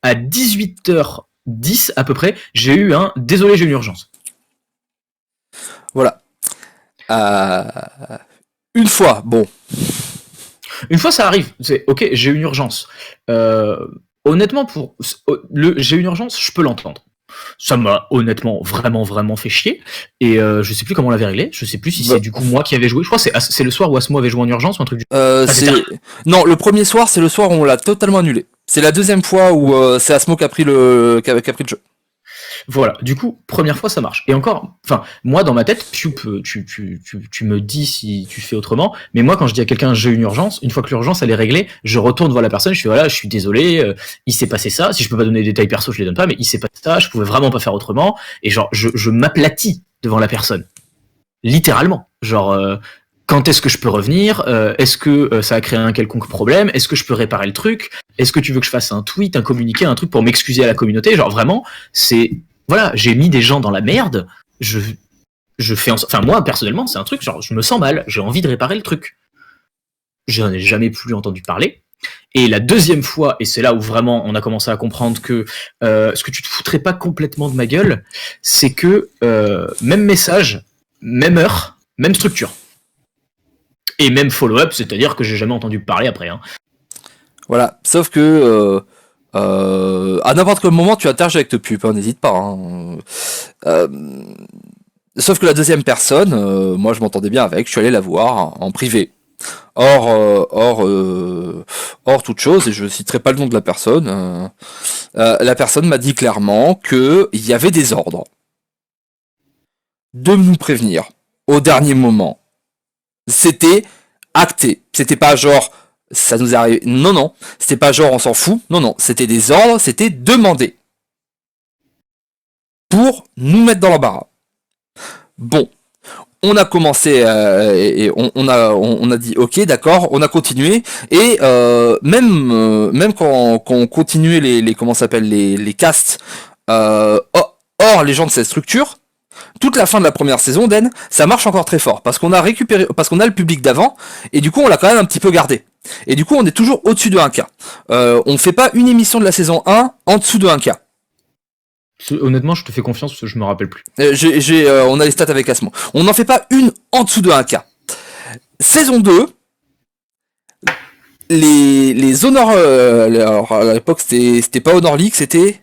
À 18h10 à peu près, j'ai eu un désolé, j'ai une urgence. Voilà. Une fois, bon. Une fois ça arrive, c'est ok, j'ai une urgence. Honnêtement, pour le j'ai une urgence, je peux l'entendre. Ça m'a honnêtement vraiment fait chier, et je sais plus comment on l'avait réglé, je sais plus si c'est du coup moi qui avais joué, je crois que c'est le soir où Asmo avait joué en urgence ou un truc du Non, le premier soir, c'est le soir où on l'a totalement annulé. C'est la deuxième fois où c'est Asmo qui a pris le jeu. Voilà, du coup, première fois ça marche. Et encore, enfin, moi dans ma tête, tu me dis si tu fais autrement, mais moi quand je dis à quelqu'un j'ai une urgence, une fois que l'urgence elle est réglée, je retourne voir la personne, je fais voilà, je suis désolé, il s'est passé ça, si je peux pas donner des détails perso, je les donne pas, mais il s'est passé ça, je pouvais vraiment pas faire autrement, et genre, je m'aplatis devant la personne. Littéralement. Genre, quand est-ce que je peux revenir? Est-ce que ça a créé un quelconque problème? Est-ce que je peux réparer le truc? Est-ce que tu veux que je fasse un tweet, un communiqué, un truc pour m'excuser à la communauté? Genre vraiment, c'est voilà, j'ai mis des gens dans la merde. Je fais, enfin moi personnellement, c'est un truc genre je me sens mal, j'ai envie de réparer le truc. J'en ai jamais plus entendu parler. Et la deuxième fois, et c'est là où vraiment on a commencé à comprendre que ce que tu te foutrais pas complètement de ma gueule, c'est que même message, même heure, même structure. Et même follow-up, c'est-à-dire que j'ai jamais entendu parler après. Hein. Voilà, sauf que à n'importe quel moment tu interagis avec te pub, hein, n'hésite pas. Hein. Sauf que la deuxième personne, moi je m'entendais bien avec, je suis allé la voir en privé. Hors toute chose, et je citerai pas le nom de la personne. La personne m'a dit clairement que il y avait des ordres de nous prévenir au dernier moment. C'était acté. C'était pas genre ça nous arrive. Non. C'était pas genre on s'en fout. Non. C'était des ordres, c'était demandé. Pour nous mettre dans l'embarras. Bon. On a commencé et on a dit ok d'accord, on a continué et même quand on continuait les comment s'appelle les casts hors les gens de cette structure, toute la fin de la première saison d'En, ça marche encore très fort parce qu'on a récupéré, parce qu'on a le public d'avant et du coup on l'a quand même un petit peu gardé. Et du coup on est toujours au-dessus de 1K. On fait pas une émission de la saison 1 en dessous de 1K. Honnêtement, je te fais confiance parce que je me rappelle plus. On a les stats avec Asmo. On n'en fait pas une en dessous de 1K. Saison 2, les Honor, alors à l'époque c'était pas Honor League, c'était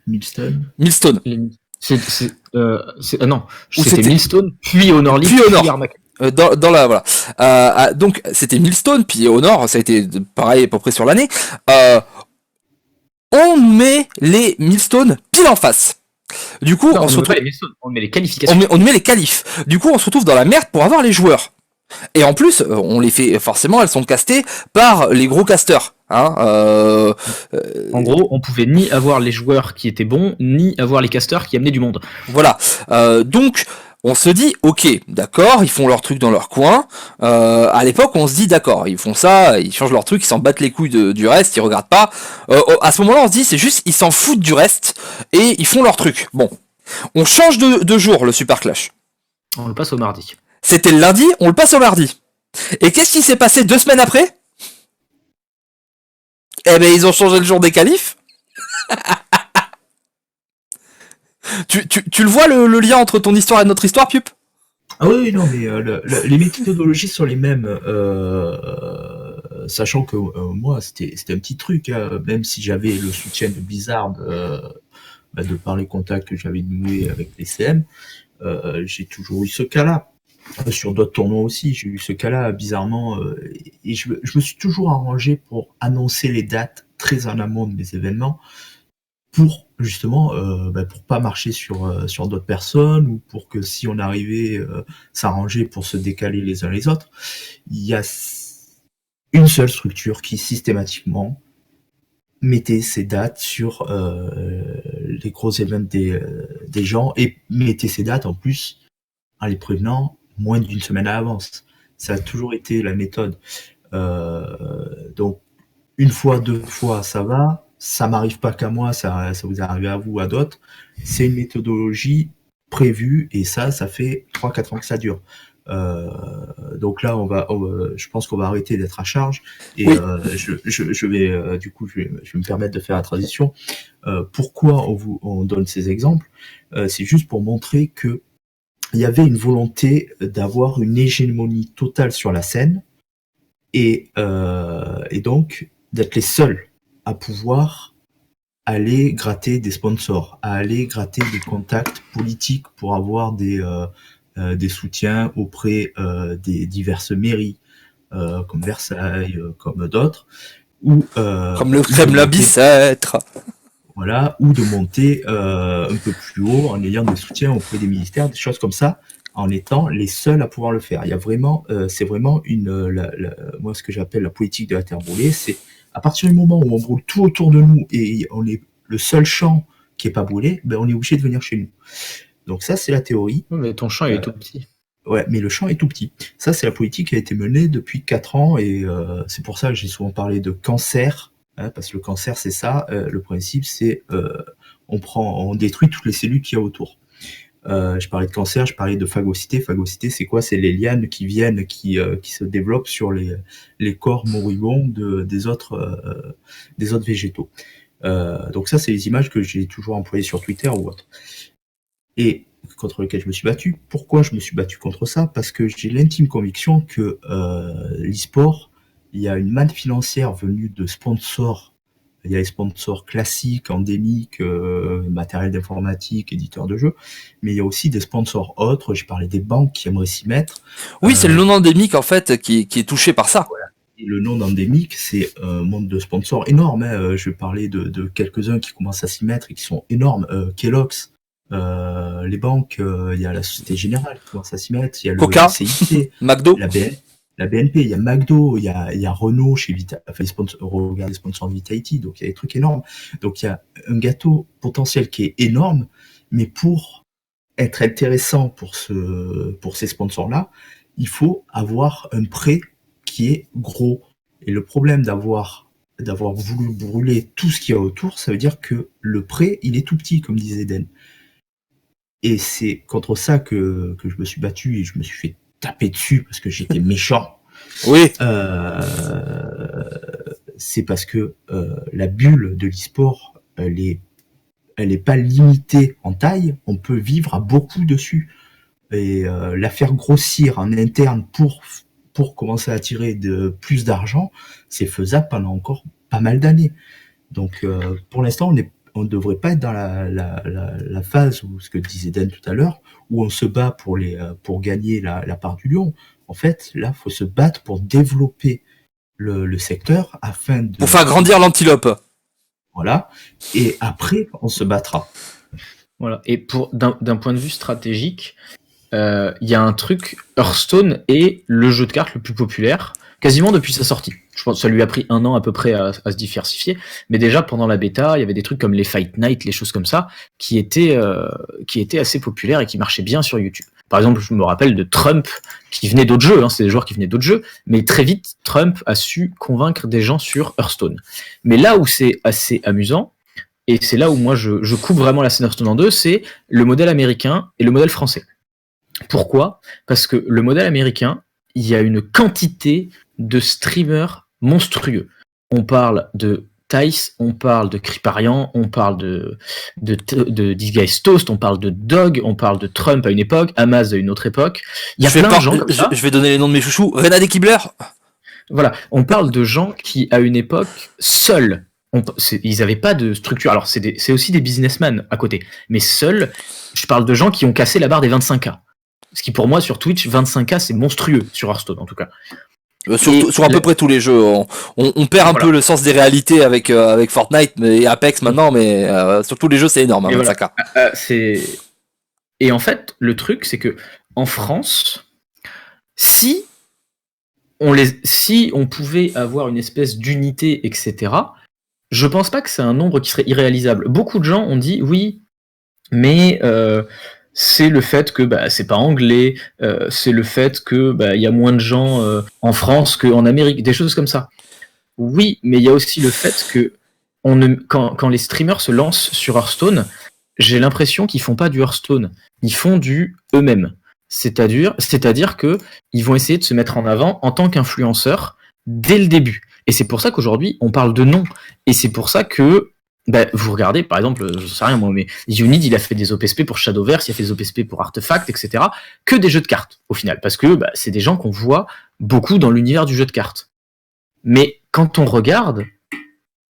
Millstone. Non, c'était Millstone, puis Honor League, puis Honor. Puis Armac. Dans la voilà. Donc c'était Millstone, puis Honor, ça a été pareil à peu près sur l'année. On met les Millstone pile en face. Du coup, Non, on se retrouve. on met les qualifications. On met les qualifs. Du coup, on se retrouve dans la merde pour avoir les joueurs. Et en plus, on les fait forcément, elles sont castées par les gros casteurs. Hein, En gros, on pouvait ni avoir les joueurs qui étaient bons, ni avoir les casteurs qui amenaient du monde. Voilà. Donc, on se dit, ok, d'accord, ils font leur truc dans leur coin. À l'époque, on se dit, d'accord, ils font ça, ils changent leur truc, ils s'en battent les couilles du reste, ils regardent pas. À ce moment-là, on se dit, c'est juste, ils s'en foutent du reste et ils font leur truc. Bon, on change de jour le Super Clash. On le passe au mardi. C'était le lundi, on le passe au mardi. Et qu'est-ce qui s'est passé 2 semaines après? Eh ben, ils ont changé le jour des qualifs. Tu le vois le lien entre ton histoire et notre histoire, Pup? Ah oui, non, mais les méthodologies sont les mêmes, sachant que moi, c'était un petit truc, hein, même si j'avais le soutien de Blizzard, de par les contacts que j'avais noués avec les CM, j'ai toujours eu ce cas-là. Sur d'autres tournois aussi, j'ai eu ce cas-là, bizarrement, et je me suis toujours arrangé pour annoncer les dates très en amont de mes événements, pour justement pour pas marcher sur d'autres personnes, ou pour que si on arrivait s'arranger pour se décaler les uns les autres. Il y a une seule structure qui systématiquement mettait ces dates sur les gros événements des gens, et mettait ces dates en plus en les prévenant moins d'une semaine à l'avance. Ça a toujours été la méthode. Donc une fois, 2 fois, ça va. ça m'arrive pas qu'à moi, ça vous arrive à vous, à d'autres. C'est une méthodologie prévue et ça fait 3-4 ans que ça dure. Donc là, je pense qu'on va arrêter d'être à charge et Oui. je vais du coup, je vais me permettre de faire la transition. Pourquoi on donne ces exemples? C'est juste pour montrer que il y avait une volonté d'avoir une hégémonie totale sur la scène et donc d'être les seuls à pouvoir aller gratter des sponsors, à aller gratter des contacts politiques pour avoir des soutiens auprès des diverses mairies, comme Versailles, comme d'autres, ou Comme le ou de Kremlin monter, Bicêtre. voilà, ou de monter un peu plus haut en ayant des soutiens auprès des ministères, des choses comme ça, en étant les seuls à pouvoir le faire. Il y a vraiment, c'est vraiment moi ce que j'appelle la politique de la terre brûlée, c'est à partir du moment où on brûle tout autour de nous et on est le seul champ qui est pas brûlé, ben on est obligé de venir chez nous. Donc ça, c'est la théorie. Ouais, mais ton champ il est tout petit. Ouais, mais le champ est tout petit. Ça, c'est la politique qui a été menée depuis 4 ans et c'est pour ça que j'ai souvent parlé de cancer, hein, parce que le cancer, c'est ça. Le principe, c'est on détruit toutes les cellules qu'il y a autour. Je parlais de cancer, je parlais de phagocité. Phagocité, c'est quoi? C'est les lianes qui viennent, qui se développent sur les corps moribonds des autres végétaux. Donc ça, c'est les images que j'ai toujours employées sur Twitter ou autre. Et contre lequel je me suis battu. Pourquoi je me suis battu contre ça? Parce que j'ai l'intime conviction que l'e-sport, il y a une manne financière venue de sponsors. Il y a les sponsors classiques, endémiques, matériel d'informatique, éditeurs de jeux, mais il y a aussi des sponsors autres. J'ai parlé des banques qui aimeraient s'y mettre. Oui, c'est le non endémique en fait qui est touché par ça. Et le non endémique, c'est un monde de sponsors énorme. Hein. Je vais parler de quelques-uns qui commencent à s'y mettre et qui sont énormes. Kellogg's, les banques, il y a la Société Générale qui commence à s'y mettre, il y a le Coca, CIC, McDo. la BNP, il y a McDo, il y a Renault chez Vita, enfin, regarde les sponsors de Vitality, donc il y a des trucs énormes. Donc il y a un gâteau potentiel qui est énorme, mais pour être intéressant pour ces sponsors-là, il faut avoir un prêt qui est gros. Et le problème d'avoir voulu brûler tout ce qu'il y a autour, ça veut dire que le prêt, il est tout petit, comme disait Den. Et c'est contre ça que je me suis battu et je me suis fait taper dessus parce que j'étais méchant. Oui. C'est parce que la bulle de l'e-sport, elle est pas limitée en taille. On peut vivre à beaucoup dessus et la faire grossir en interne pour commencer à attirer plus d'argent, c'est faisable pendant encore pas mal d'années. Donc pour l'instant, on ne devrait pas être dans la phase où, ce que disait Dan tout à l'heure, où on se bat pour gagner la part du lion. En fait, là, faut se battre pour développer le secteur afin de... Pour faire grandir l'antilope. Voilà. Et après, on se battra. Voilà. Et d'un point de vue stratégique, il y a un truc, Hearthstone est le jeu de cartes le plus populaire, quasiment depuis sa sortie. Je pense que ça lui a pris 1 an à peu près à se diversifier, mais déjà pendant la bêta, il y avait des trucs comme les Fight Night, les choses comme ça, qui étaient assez populaires et qui marchaient bien sur YouTube. Par exemple, je me rappelle de Trump, qui venait d'autres jeux, hein, c'est des joueurs qui venaient d'autres jeux, mais très vite, Trump a su convaincre des gens sur Hearthstone. Mais là où c'est assez amusant, et c'est là où moi je coupe vraiment la scène Hearthstone en deux, c'est le modèle américain et le modèle français. Pourquoi ? Parce que le modèle américain, il y a une quantité de streamers monstrueux. On parle de Tice, on parle de Kriparian, on parle de This Guy's Toast, on parle de Dog, on parle de Trump à une époque, Amaz à une autre époque. Il y a plein de gens comme ça. Je vais donner les noms de mes chouchous. Renade Kibler. Voilà, on parle de gens qui, à une époque, seuls, ils n'avaient pas de structure. Alors, c'est aussi des businessmen à côté. Mais seuls, je parle de gens qui ont cassé la barre des 25K. Ce qui, pour moi, sur Twitch, 25K, c'est monstrueux, sur Hearthstone, en tout cas. Sur à peu près tous les jeux. On perd un peu le sens des réalités avec Fortnite et Apex maintenant, mais sur tous les jeux, c'est énorme, hein, 25K. Et en fait, le truc, c'est que en France, si on pouvait avoir une espèce d'unité, etc., je pense pas que c'est un nombre qui serait irréalisable. Beaucoup de gens ont dit oui, mais c'est le fait que c'est pas anglais, c'est le fait que y a moins de gens en France qu'en Amérique, des choses comme ça. Oui, mais il y a aussi le fait que quand les streamers se lancent sur Hearthstone, j'ai l'impression qu'ils font pas du Hearthstone, ils font du eux-mêmes. C'est-à-dire que ils vont essayer de se mettre en avant en tant qu'influenceurs dès le début. Et c'est pour ça qu'aujourd'hui, on parle de nom. Et c'est pour ça que vous regardez, par exemple, je sais rien moi, mais Unid, il a fait des OPSP pour Shadowverse, il a fait des OPSP pour Artefact, etc. Que des jeux de cartes, au final. Parce que c'est des gens qu'on voit beaucoup dans l'univers du jeu de cartes. Mais quand on regarde,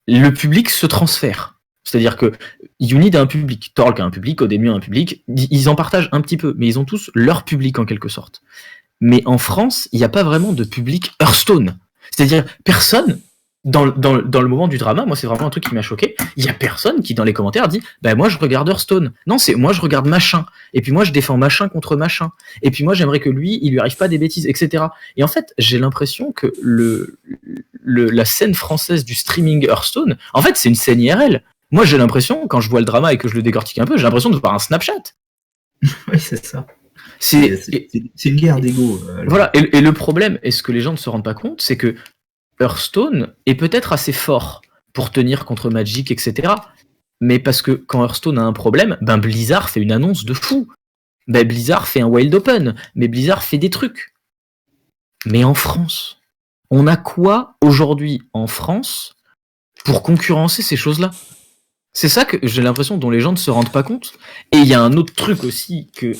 le public se transfère. C'est-à-dire que Unid a un public, Torque a un public, Odemir a un public, ils en partagent un petit peu, mais ils ont tous leur public en quelque sorte. Mais en France, il n'y a pas vraiment de public Hearthstone. C'est-à-dire, personne, dans le moment du drama, moi c'est vraiment un truc qui m'a choqué, il n'y a personne qui dans les commentaires dit « moi je regarde Hearthstone ». Non, c'est « moi je regarde machin ». Et puis moi je défends machin contre machin. Et puis moi j'aimerais que lui, il lui arrive pas des bêtises, etc. Et en fait, j'ai l'impression que la scène française du streaming Hearthstone, en fait c'est une scène IRL. Moi, j'ai l'impression, quand je vois le drama et que je le décortique un peu, j'ai l'impression de voir un Snapchat. Oui, c'est ça. C'est une guerre d'ego. Voilà. Et le problème, et ce que les gens ne se rendent pas compte, c'est que Hearthstone est peut-être assez fort pour tenir contre Magic, etc. Mais parce que quand Hearthstone a un problème, Blizzard fait une annonce de fou. Blizzard fait un Wild Open. Mais Blizzard fait des trucs. Mais en France, on a quoi aujourd'hui en France pour concurrencer ces choses-là ? C'est ça que j'ai l'impression dont les gens ne se rendent pas compte. Et il y a un autre truc aussi que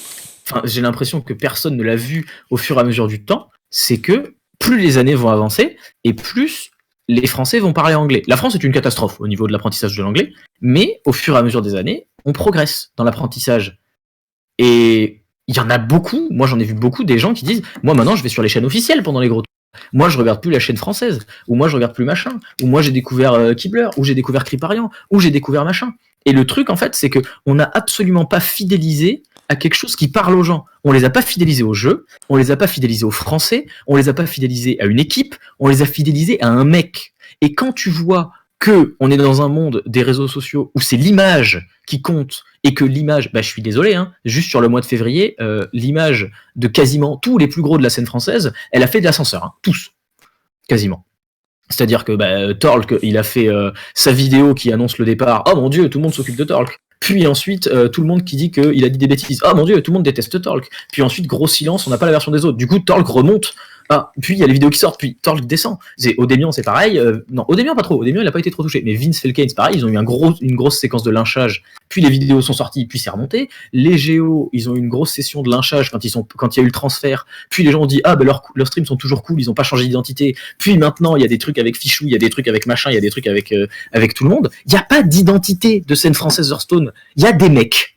j'ai l'impression que personne ne l'a vu au fur et à mesure du temps, c'est que plus les années vont avancer et plus les Français vont parler anglais. La France est une catastrophe au niveau de l'apprentissage de l'anglais, mais au fur et à mesure des années, on progresse dans l'apprentissage. Et il y en a beaucoup, moi j'en ai vu beaucoup, des gens qui disent « Moi maintenant je vais sur les chaînes officielles pendant les gros tours. Moi je regarde plus la chaîne française, ou moi je regarde plus machin, ou moi j'ai découvert Kibler, ou j'ai découvert Kriparian, ou j'ai découvert machin. » Et le truc en fait c'est que on n'a absolument pas fidélisé à quelque chose qui parle aux gens. On les a pas fidélisés au jeu, on les a pas fidélisés aux Français, on les a pas fidélisés à une équipe, on les a fidélisés à un mec. Et quand tu vois que on est dans un monde des réseaux sociaux où c'est l'image qui compte, et que l'image, je suis désolé, juste sur le mois de février, l'image de quasiment tous les plus gros de la scène française, elle a fait de l'ascenseur, tous, quasiment. C'est-à-dire que Torque, il a fait sa vidéo qui annonce le départ, oh mon dieu, tout le monde s'occupe de Torque. Puis ensuite, tout le monde qui dit qu'il a dit des bêtises, oh mon dieu, tout le monde déteste Torque. Puis ensuite, gros silence, on n'a pas la version des autres. Du coup, Torque remonte. Puis il y a les vidéos qui sortent, puis Torque descend. Odemian, c'est pareil. Non, Odemian pas trop. Odemian, il a pas été trop touché. Mais Vince Felkane, c'est pareil. Ils ont eu une grosse séquence de lynchage. Puis les vidéos sont sorties, puis c'est remonté. Les Géos, ils ont eu une grosse session de lynchage quand il y a eu le transfert. Puis les gens ont dit leurs streams sont toujours cool, ils ont pas changé d'identité. Puis maintenant, il y a des trucs avec Fichou, il y a des trucs avec machin, il y a des trucs avec tout le monde. Il y a pas d'identité de scène française Hearthstone. Il y a des mecs.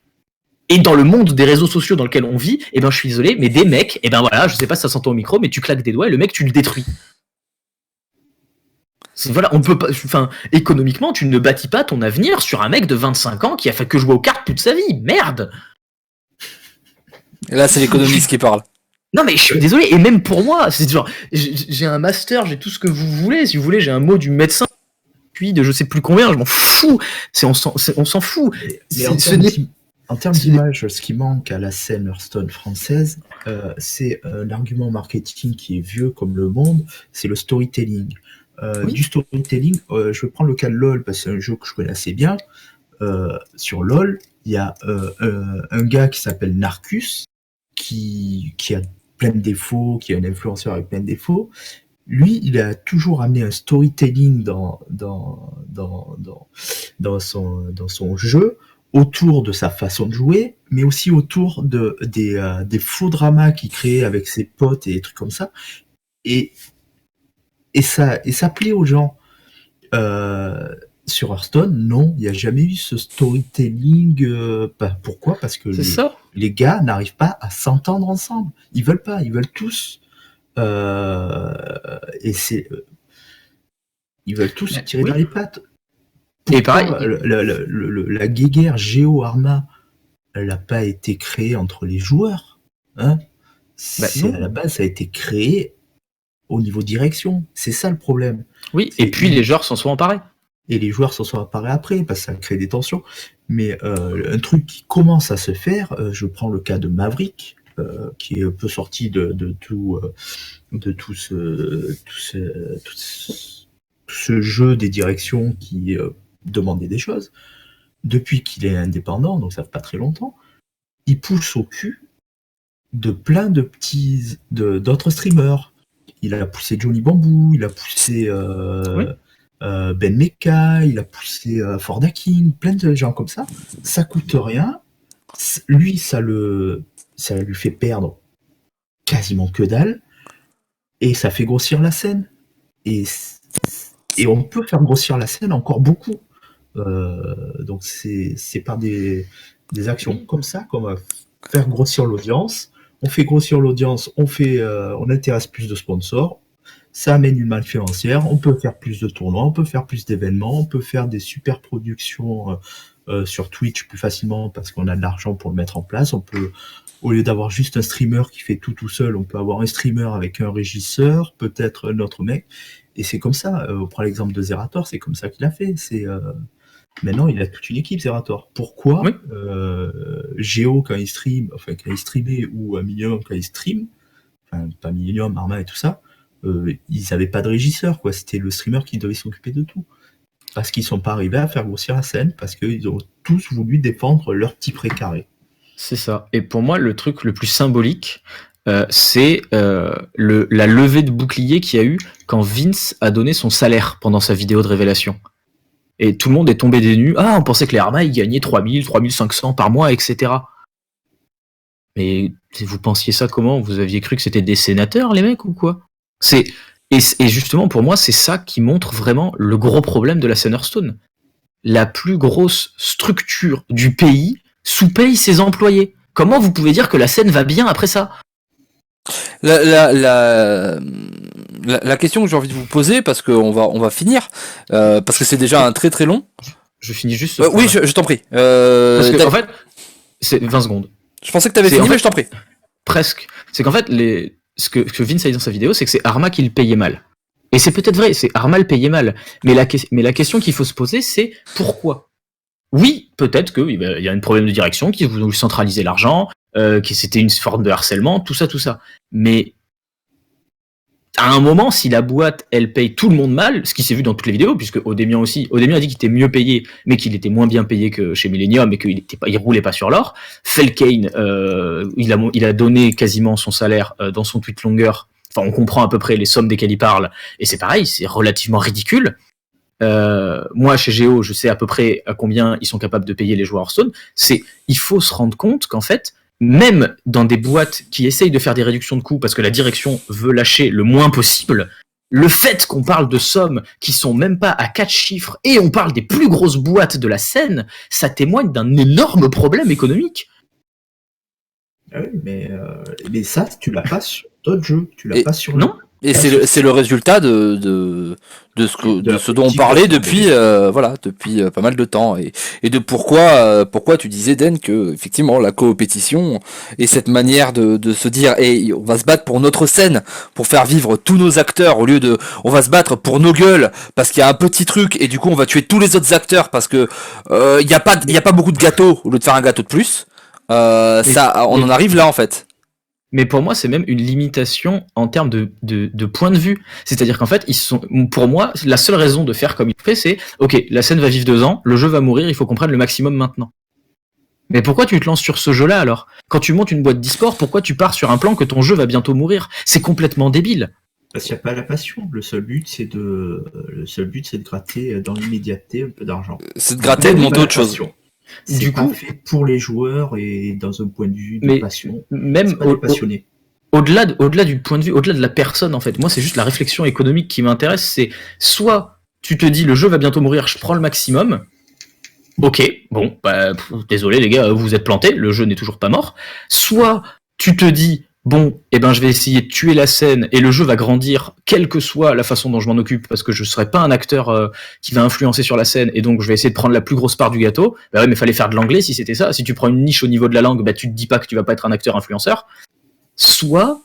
Et dans le monde des réseaux sociaux dans lequel on vit, je suis désolé, mais des mecs, voilà, je sais pas si ça s'entend au micro, mais tu claques des doigts et le mec, tu le détruis. Voilà, on peut pas, économiquement, tu ne bâtis pas ton avenir sur un mec de 25 ans qui a fait que jouer aux cartes toute sa vie. Merde! Et là, c'est l'économiste qui parle. Non, mais je suis désolé, et même pour moi, c'est genre, j'ai un master, j'ai tout ce que vous voulez, si vous voulez, j'ai un mot du médecin, puis de je sais plus combien, je m'en fous. On s'en fout. En termes d'image, ce qui manque à la scène Hearthstone française, c'est l'argument marketing qui est vieux comme le monde, c'est le storytelling. Oui. Du storytelling, je vais prendre le cas de LoL parce que c'est un jeu que je connais assez bien. Sur LoL, il y a un gars qui s'appelle Narcus, qui a plein de défauts, qui est un influenceur avec plein de défauts. Lui, il a toujours amené un storytelling dans son jeu, autour de sa façon de jouer, mais aussi autour des faux dramas qu'il créait avec ses potes et des trucs comme ça. Et ça plaît aux gens. Sur Hearthstone, non, il n'y a jamais eu ce storytelling. Pourquoi ? Parce que les gars n'arrivent pas à s'entendre ensemble. Ils veulent pas, ils veulent tous. Ils veulent tous tirer dans les pattes. Pourquoi, et pareil, la guéguerre Géo-Arma, elle n'a pas été créée entre les joueurs. À la base, ça a été créé au niveau direction. C'est ça le problème. Oui, et puis les joueurs s'en sont emparés. Et les joueurs s'en sont emparés après, parce que ça crée des tensions. Mais un truc qui commence à se faire, je prends le cas de Maverick, qui est un peu sorti de tout ce jeu des directions qui demander des choses. Depuis qu'il est indépendant, donc ça fait pas très longtemps, il pousse au cul de plein de d'autres streamers. Il a poussé Johnny Bamboo, il a poussé Ben Meka, il a poussé Fordakin, plein de gens comme ça. Ça coûte rien. Lui, ça lui fait perdre quasiment que dalle. Et ça fait grossir la scène. Et on peut faire grossir la scène encore beaucoup. Donc c'est par des actions comme ça qu'on va faire grossir l'audience. On fait grossir l'audience, on intéresse plus de sponsors, ça amène une manne financière, on peut faire plus de tournois, on peut faire plus d'événements, on peut faire des super productions sur Twitch plus facilement parce qu'on a de l'argent pour le mettre en place. On peut, au lieu d'avoir juste un streamer qui fait tout seul, on peut avoir un streamer avec un régisseur, peut-être un autre mec. Et c'est comme ça, on prend l'exemple de Zerator, c'est comme ça qu'il a fait. Maintenant, il a toute une équipe, Zerator. Pourquoi Géo, quand il stream, enfin, quand il streamait, ou Millennium, quand il stream, enfin, pas Millennium, Arma et tout ça, ils n'avaient pas de régisseur, quoi. C'était le streamer qui devait s'occuper de tout. Parce qu'ils sont pas arrivés à faire grossir la scène, parce qu'ils ont tous voulu défendre leur petit précaré. C'est ça. Et pour moi, le truc le plus symbolique, c'est la levée de bouclier qu'il y a eu quand Vince a donné son salaire pendant sa vidéo de révélation. Et tout le monde est tombé des nues. Ah, on pensait que les Arma, ils gagnaient 3000, 3500 par mois, etc. Mais vous pensiez ça comment? Vous aviez cru que c'était des sénateurs, les mecs, ou quoi? Et justement, pour moi, c'est ça qui montre vraiment le gros problème de la scène Hearthstone. La plus grosse structure du pays sous-paye ses employés. Comment vous pouvez dire que la scène va bien après ça? La question que j'ai envie de vous poser, parce qu'on va finir, parce que c'est déjà un très très long. Je finis juste. Oui, je t'en prie. Parce que, en fait, c'est 20 secondes. Je pensais que t'avais fini, mais je t'en prie. Presque. C'est qu'en fait, ce que Vince a dit dans sa vidéo, c'est que c'est Arma qui le payait mal. Et c'est peut-être vrai, c'est Arma le payait mal. Mais la question qu'il faut se poser, c'est pourquoi? Oui, peut-être qu'il y a un problème de direction, qu'ils voulaient centraliser l'argent, que c'était une forme de harcèlement, tout ça. Mais à un moment, si la boîte, elle paye tout le monde mal, ce qui s'est vu dans toutes les vidéos, puisque Odemian a dit qu'il était mieux payé, mais qu'il était moins bien payé que chez Millennium, et qu'il roulait pas sur l'or. Felkane, il a donné quasiment son salaire dans son tweet longueur. Enfin, on comprend à peu près les sommes desquelles il parle, et c'est pareil, c'est relativement ridicule. Moi, chez Géo, je sais à peu près à combien ils sont capables de payer les joueurs Hearthstone. Il faut se rendre compte qu'en fait, même dans des boîtes qui essayent de faire des réductions de coûts parce que la direction veut lâcher le moins possible, le fait qu'on parle de sommes qui sont même pas à 4 chiffres et on parle des plus grosses boîtes de la scène, ça témoigne d'un énorme problème économique. Ah oui, mais ça, tu l'as pas sur d'autres jeux, tu l'as pas sur non. Et c'est le résultat de ce dont on parlait depuis pas mal de temps et de pourquoi tu disais, Den, que effectivement la coopétition et cette manière de se dire on va se battre pour notre scène, pour faire vivre tous nos acteurs, au lieu de on va se battre pour nos gueules parce qu'il y a un petit truc et du coup on va tuer tous les autres acteurs parce que il y a pas beaucoup de gâteaux au lieu de faire un gâteau de plus. On en arrive là en fait. Mais pour moi, c'est même une limitation en termes de point de vue. C'est-à-dire qu'en fait, pour moi, la seule raison de faire comme il fait, c'est ok, la scène va vivre 2 ans, le jeu va mourir, il faut qu'on prenne le maximum maintenant. Mais pourquoi tu te lances sur ce jeu-là alors? Quand tu montes une boîte d'e-sport, pourquoi tu pars sur un plan que ton jeu va bientôt mourir? C'est complètement débile. Parce qu'il n'y a pas la passion. Le seul but, c'est de gratter dans l'immédiateté un peu d'argent. C'est de gratter et de monter autre chose. C'est du coup fait pour les joueurs et dans un point de vue de passion. Même au-delà du point de vue, au-delà de la personne en fait, moi c'est juste la réflexion économique qui m'intéresse. C'est soit tu te dis le jeu va bientôt mourir, je prends le maximum. Ok, bon, désolé les gars, vous êtes plantés, le jeu n'est toujours pas mort. Soit tu te dis bon, je vais essayer de tuer la scène et le jeu va grandir, quelle que soit la façon dont je m'en occupe, parce que je serai pas un acteur qui va influencer sur la scène et donc je vais essayer de prendre la plus grosse part du gâteau. Bah ouais, mais fallait faire de l'anglais si c'était ça. Si tu prends une niche au niveau de la langue, tu te dis pas que tu vas pas être un acteur influenceur. Soit,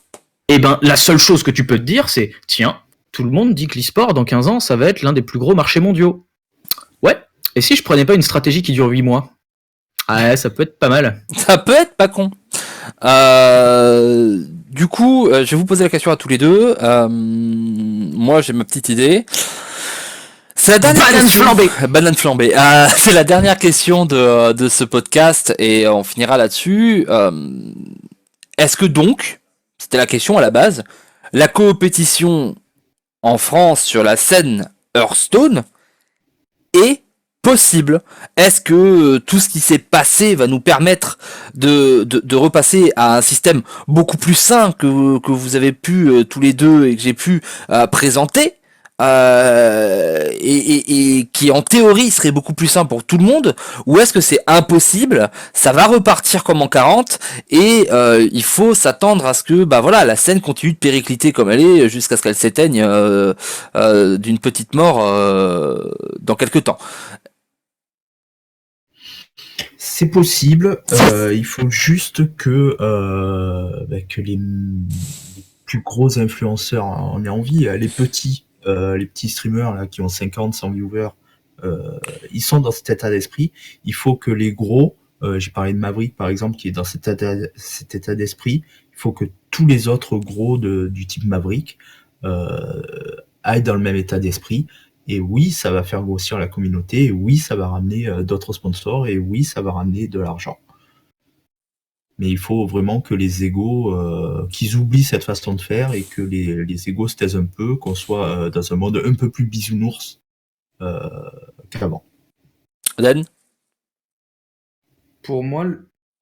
la seule chose que tu peux te dire, c'est tiens, tout le monde dit que l'e-sport dans 15 ans, ça va être l'un des plus gros marchés mondiaux. Ouais, et si je prenais pas une stratégie qui dure 8 mois? Ouais, ça peut être pas mal. Ça peut être pas con. Du coup, je vais vous poser la question à tous les deux. Moi, j'ai ma petite idée. C'est la dernière Banane question. flambée. Banane flambée. C'est la dernière question de ce podcast et on finira là-dessus. Est-ce que donc, c'était la question à la base, la coopétition en France sur la scène Hearthstone est possible? Est-ce que tout ce qui s'est passé va nous permettre de repasser à un système beaucoup plus sain que vous avez pu tous les deux et que j'ai pu présenter et qui en théorie serait beaucoup plus sain pour tout le monde, ou est-ce que c'est impossible, ça va repartir comme en 40 et il faut s'attendre à ce que bah voilà la scène continue de péricliter comme elle est jusqu'à ce qu'elle s'éteigne d'une petite mort dans quelques temps. C'est possible. Il faut juste que les plus gros influenceurs en aient envie. Les petits streamers là qui ont 50, 100 viewers, ils sont dans cet état d'esprit. Il faut que les gros, j'ai parlé de Maverick par exemple, qui est dans cet état d'esprit. Il faut que tous les autres gros du type Maverick aillent dans le même état d'esprit. Et oui, ça va faire grossir la communauté, et oui, ça va ramener d'autres sponsors, et oui, ça va ramener de l'argent. Mais il faut vraiment que les égos, qu'ils oublient cette façon de faire, et que les égos se taisent un peu, qu'on soit dans un monde un peu plus bisounours qu'avant. Dan? Pour moi,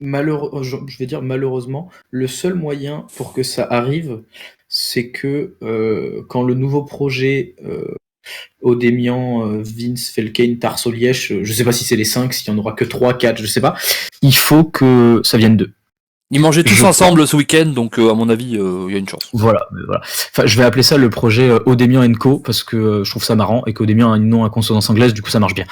je vais dire malheureusement, le seul moyen pour que ça arrive, c'est que quand le nouveau projet Odemian, Vince, Felkane, Tarso Liège, je sais pas si c'est les 5, s'il y en aura que 3, 4, je sais pas, il faut que ça vienne d'eux. Ils mangeaient tous ensemble ce week-end, donc à mon avis, il y a une chance. Voilà. Enfin, je vais appeler ça le projet Odemian & Co, parce que je trouve ça marrant, et qu'Odemian a un nom à consonance anglaise, du coup ça marche bien.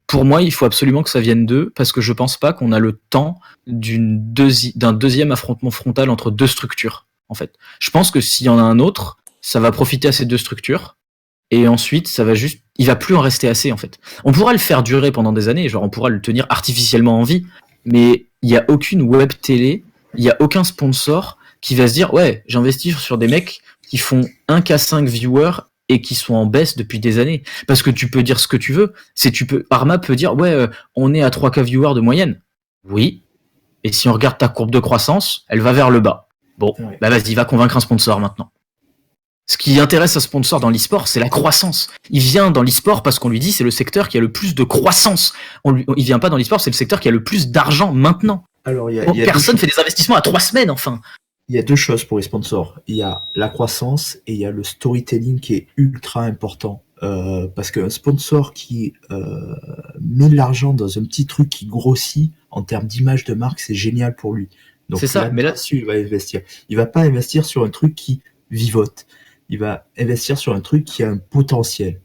Pour moi, il faut absolument que ça vienne d'eux, parce que je pense pas qu'on a le temps d'un deuxième affrontement frontal entre deux structures, en fait. Je pense que s'il y en a un autre, ça va profiter à ces deux structures, et ensuite, il va plus en rester assez, en fait. On pourra le faire durer pendant des années, genre on pourra le tenir artificiellement en vie, mais il y a aucune web télé, il y a aucun sponsor qui va se dire, ouais, j'investis sur des mecs qui font 1K5 viewers et qui sont en baisse depuis des années. Parce que tu peux dire ce que tu veux. Arma peut dire, ouais, on est à 3K viewers de moyenne. Oui. Et si on regarde ta courbe de croissance, elle va vers le bas. Bon, bah vas-y, va convaincre un sponsor maintenant. Ce qui intéresse un sponsor dans l'e-sport, c'est la croissance. Il vient dans l'e-sport parce qu'on lui dit c'est le secteur qui a le plus de croissance. Il vient pas dans l'e-sport, c'est le secteur qui a le plus d'argent maintenant. Alors, personne fait des investissements à 3 semaines, enfin. Il y a deux choses pour les sponsors. Il y a la croissance et il y a le storytelling qui est ultra important. Parce qu'un sponsor qui met de l'argent dans un petit truc qui grossit en termes d'image de marque, c'est génial pour lui. Donc c'est ça, mais là-dessus, il va investir. Il va pas investir sur un truc qui vivote. Il va investir sur un truc qui a un potentiel.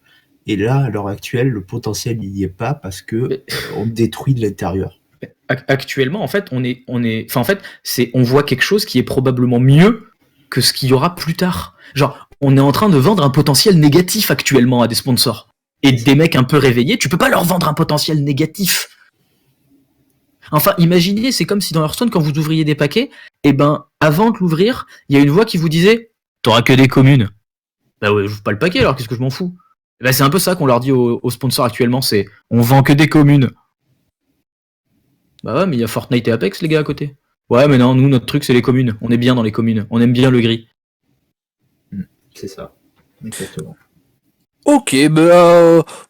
Et là, à l'heure actuelle, le potentiel, il n'y est pas parce que on détruit de l'intérieur. Actuellement, en fait, on voit quelque chose qui est probablement mieux que ce qu'il y aura plus tard. Genre, on est en train de vendre un potentiel négatif actuellement à des sponsors. Et des mecs un peu réveillés, tu peux pas leur vendre un potentiel négatif. Enfin, imaginez, c'est comme si dans Hearthstone, quand vous ouvriez des paquets, avant de l'ouvrir, il y a une voix qui vous disait « T'auras que des communes ». Bah ouais, j'ouvre pas le paquet, alors qu'est-ce que je m'en fous ? C'est un peu ça qu'on leur dit aux sponsors actuellement, c'est « On vend que des communes ». Bah ouais, mais il y a Fortnite et Apex, les gars, à côté. Ouais, mais non, nous, notre truc, c'est les communes. On est bien dans les communes. On aime bien le gris. C'est ça. Exactement. Ok,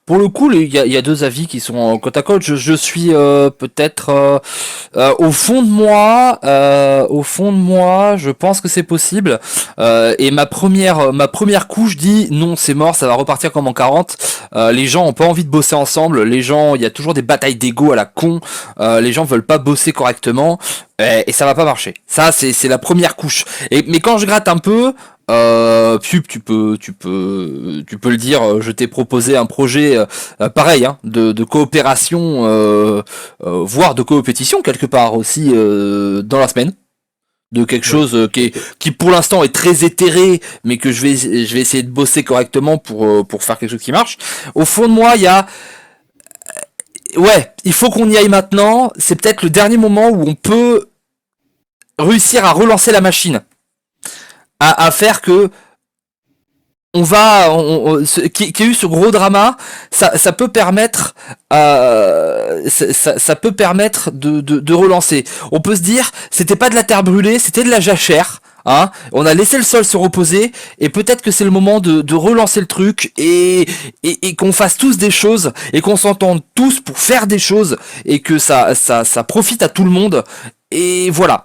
pour le coup, il y a deux avis qui sont côte à côte. Je suis peut-être au fond de moi, je pense que c'est possible. Et ma première couche dit non, c'est mort, ça va repartir comme en 40. Les gens ont pas envie de bosser ensemble. Les gens, il y a toujours des batailles d'ego à la con. Les gens veulent pas bosser correctement et ça va pas marcher. Ça, c'est la première couche. Mais quand je gratte un peu. Pub, tu peux le dire. Je t'ai proposé un projet pareil, hein, de coopération, voire de coopétition quelque part aussi dans la semaine, de quelque chose qui pour l'instant est très éthéré, mais que je vais essayer de bosser correctement pour faire quelque chose qui marche. Au fond de moi, il y a il faut qu'on y aille maintenant. C'est peut-être le dernier moment où on peut réussir à relancer la machine. À faire que qui a eu ce gros drama, ça peut permettre, ça peut permettre de relancer. On peut se dire, c'était pas de la terre brûlée, c'était de la jachère. Hein, on a laissé le sol se reposer et peut-être que c'est le moment de relancer le truc et qu'on fasse tous des choses et qu'on s'entende tous pour faire des choses et que ça profite à tout le monde. Et voilà,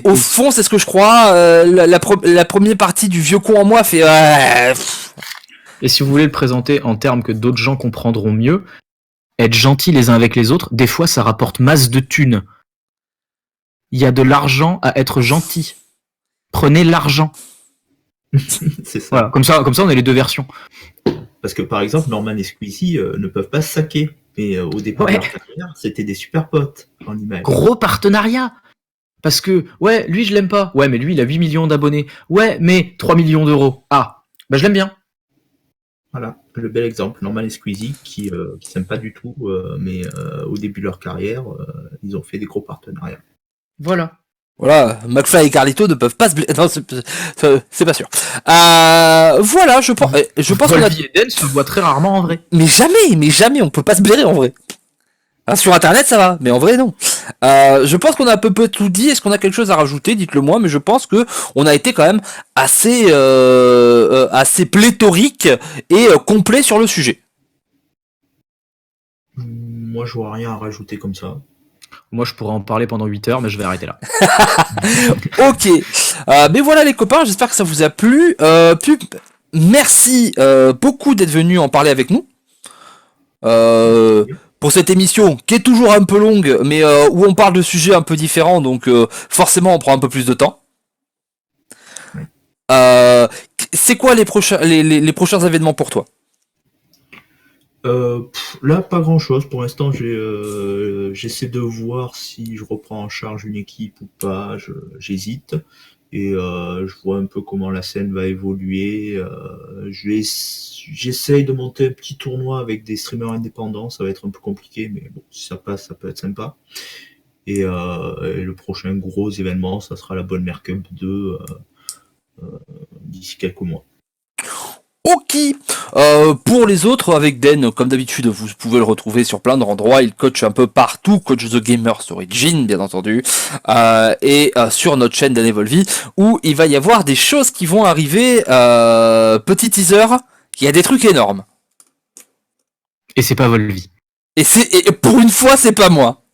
au fond c'est ce que je crois. La première partie du vieux con en moi fait. Et si vous voulez le présenter en termes que d'autres gens comprendront mieux, être gentil les uns avec les autres, des fois ça rapporte masse de thunes. Il y a de l'argent à être gentil. Prenez l'argent. C'est ça. Voilà, comme ça on a les deux versions. Parce que par exemple, Norman et Squeezie ne peuvent pas se saquer. Et au départ de leur carrière, c'était des super potes en image. Gros partenariat. Parce que, ouais, lui je l'aime pas. Ouais, mais lui il a 8 millions d'abonnés. Ouais, mais 3 millions d'euros. Ah, bah je l'aime bien. Voilà, le bel exemple, Norman et Squeezie qui s'aiment pas du tout, mais au début de leur carrière, ils ont fait des gros partenariats. Voilà. Voilà, McFly et Carlito ne peuvent pas se blesser. Non, c'est pas sûr. Voilà, je pense qu'on a. Volvi et Den se voient très rarement en vrai. Mais jamais, on peut pas se blairer en vrai. Hein, sur internet ça va, mais en vrai non. Je pense qu'on a à peu près tout dit. Est-ce qu'on a quelque chose à rajouter? Dites-le moi, mais je pense que on a été quand même assez pléthorique et complet sur le sujet. Moi, je vois rien à rajouter comme ça. Moi je pourrais en parler pendant 8 heures, mais je vais arrêter là. Ok, mais voilà les copains, j'espère que ça vous a plu. Merci beaucoup d'être venus en parler avec nous. Pour cette émission qui est toujours un peu longue, mais où on parle de sujets un peu différents, donc forcément on prend un peu plus de temps. C'est quoi les prochains événements pour toi? Là, pas grand chose. Pour l'instant, j'essaie de voir si je reprends en charge une équipe ou pas. J'hésite. Et je vois un peu comment la scène va évoluer. J'essaye de monter un petit tournoi avec des streamers indépendants. Ça va être un peu compliqué, mais bon, si ça passe, ça peut être sympa. Et le prochain gros événement, ça sera la Bonne Mère Cup 2 d'ici quelques mois. Ok. Pour les autres, avec Den, comme d'habitude, vous pouvez le retrouver sur plein d'endroits. Il coach un peu partout, coach The Gamers Origin, bien entendu, et sur notre chaîne d'Anevolvi, où il va y avoir des choses qui vont arriver. Petit teaser, il y a des trucs énormes. Et c'est pas Volvi. Et pour une fois, c'est pas moi.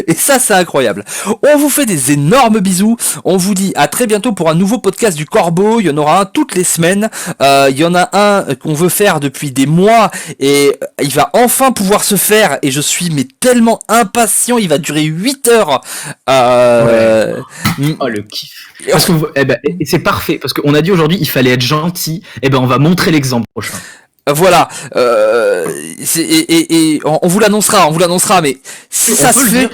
Et ça, c'est incroyable. On vous fait des énormes bisous. On vous dit à très bientôt pour un nouveau podcast du Corbeau. Il y en aura un toutes les semaines. Il y en a un qu'on veut faire depuis des mois et il va enfin pouvoir se faire. Et je suis tellement impatient. Il va durer 8 heures. Ouais. Oh le kiff. Parce que et c'est parfait. Parce qu'on a dit aujourd'hui il fallait être gentil. Et ben on va montrer l'exemple prochain. Voilà, on vous l'annoncera, mais si ça se fait...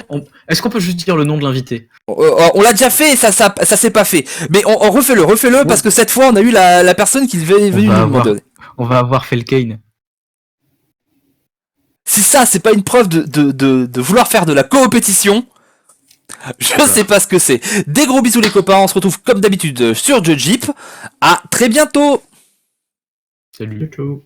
Est-ce qu'on peut juste dire le nom de l'invité? On l'a déjà fait et ça s'est pas fait. Mais on refais-le parce que cette fois on a eu la personne qui est venue nous demander. On va avoir Felkane. Si ça c'est pas une preuve de vouloir faire de la coopétition, je sais pas ce que c'est. Des gros bisous les copains, on se retrouve comme d'habitude sur Jeep. À très bientôt. Salut. Ciao.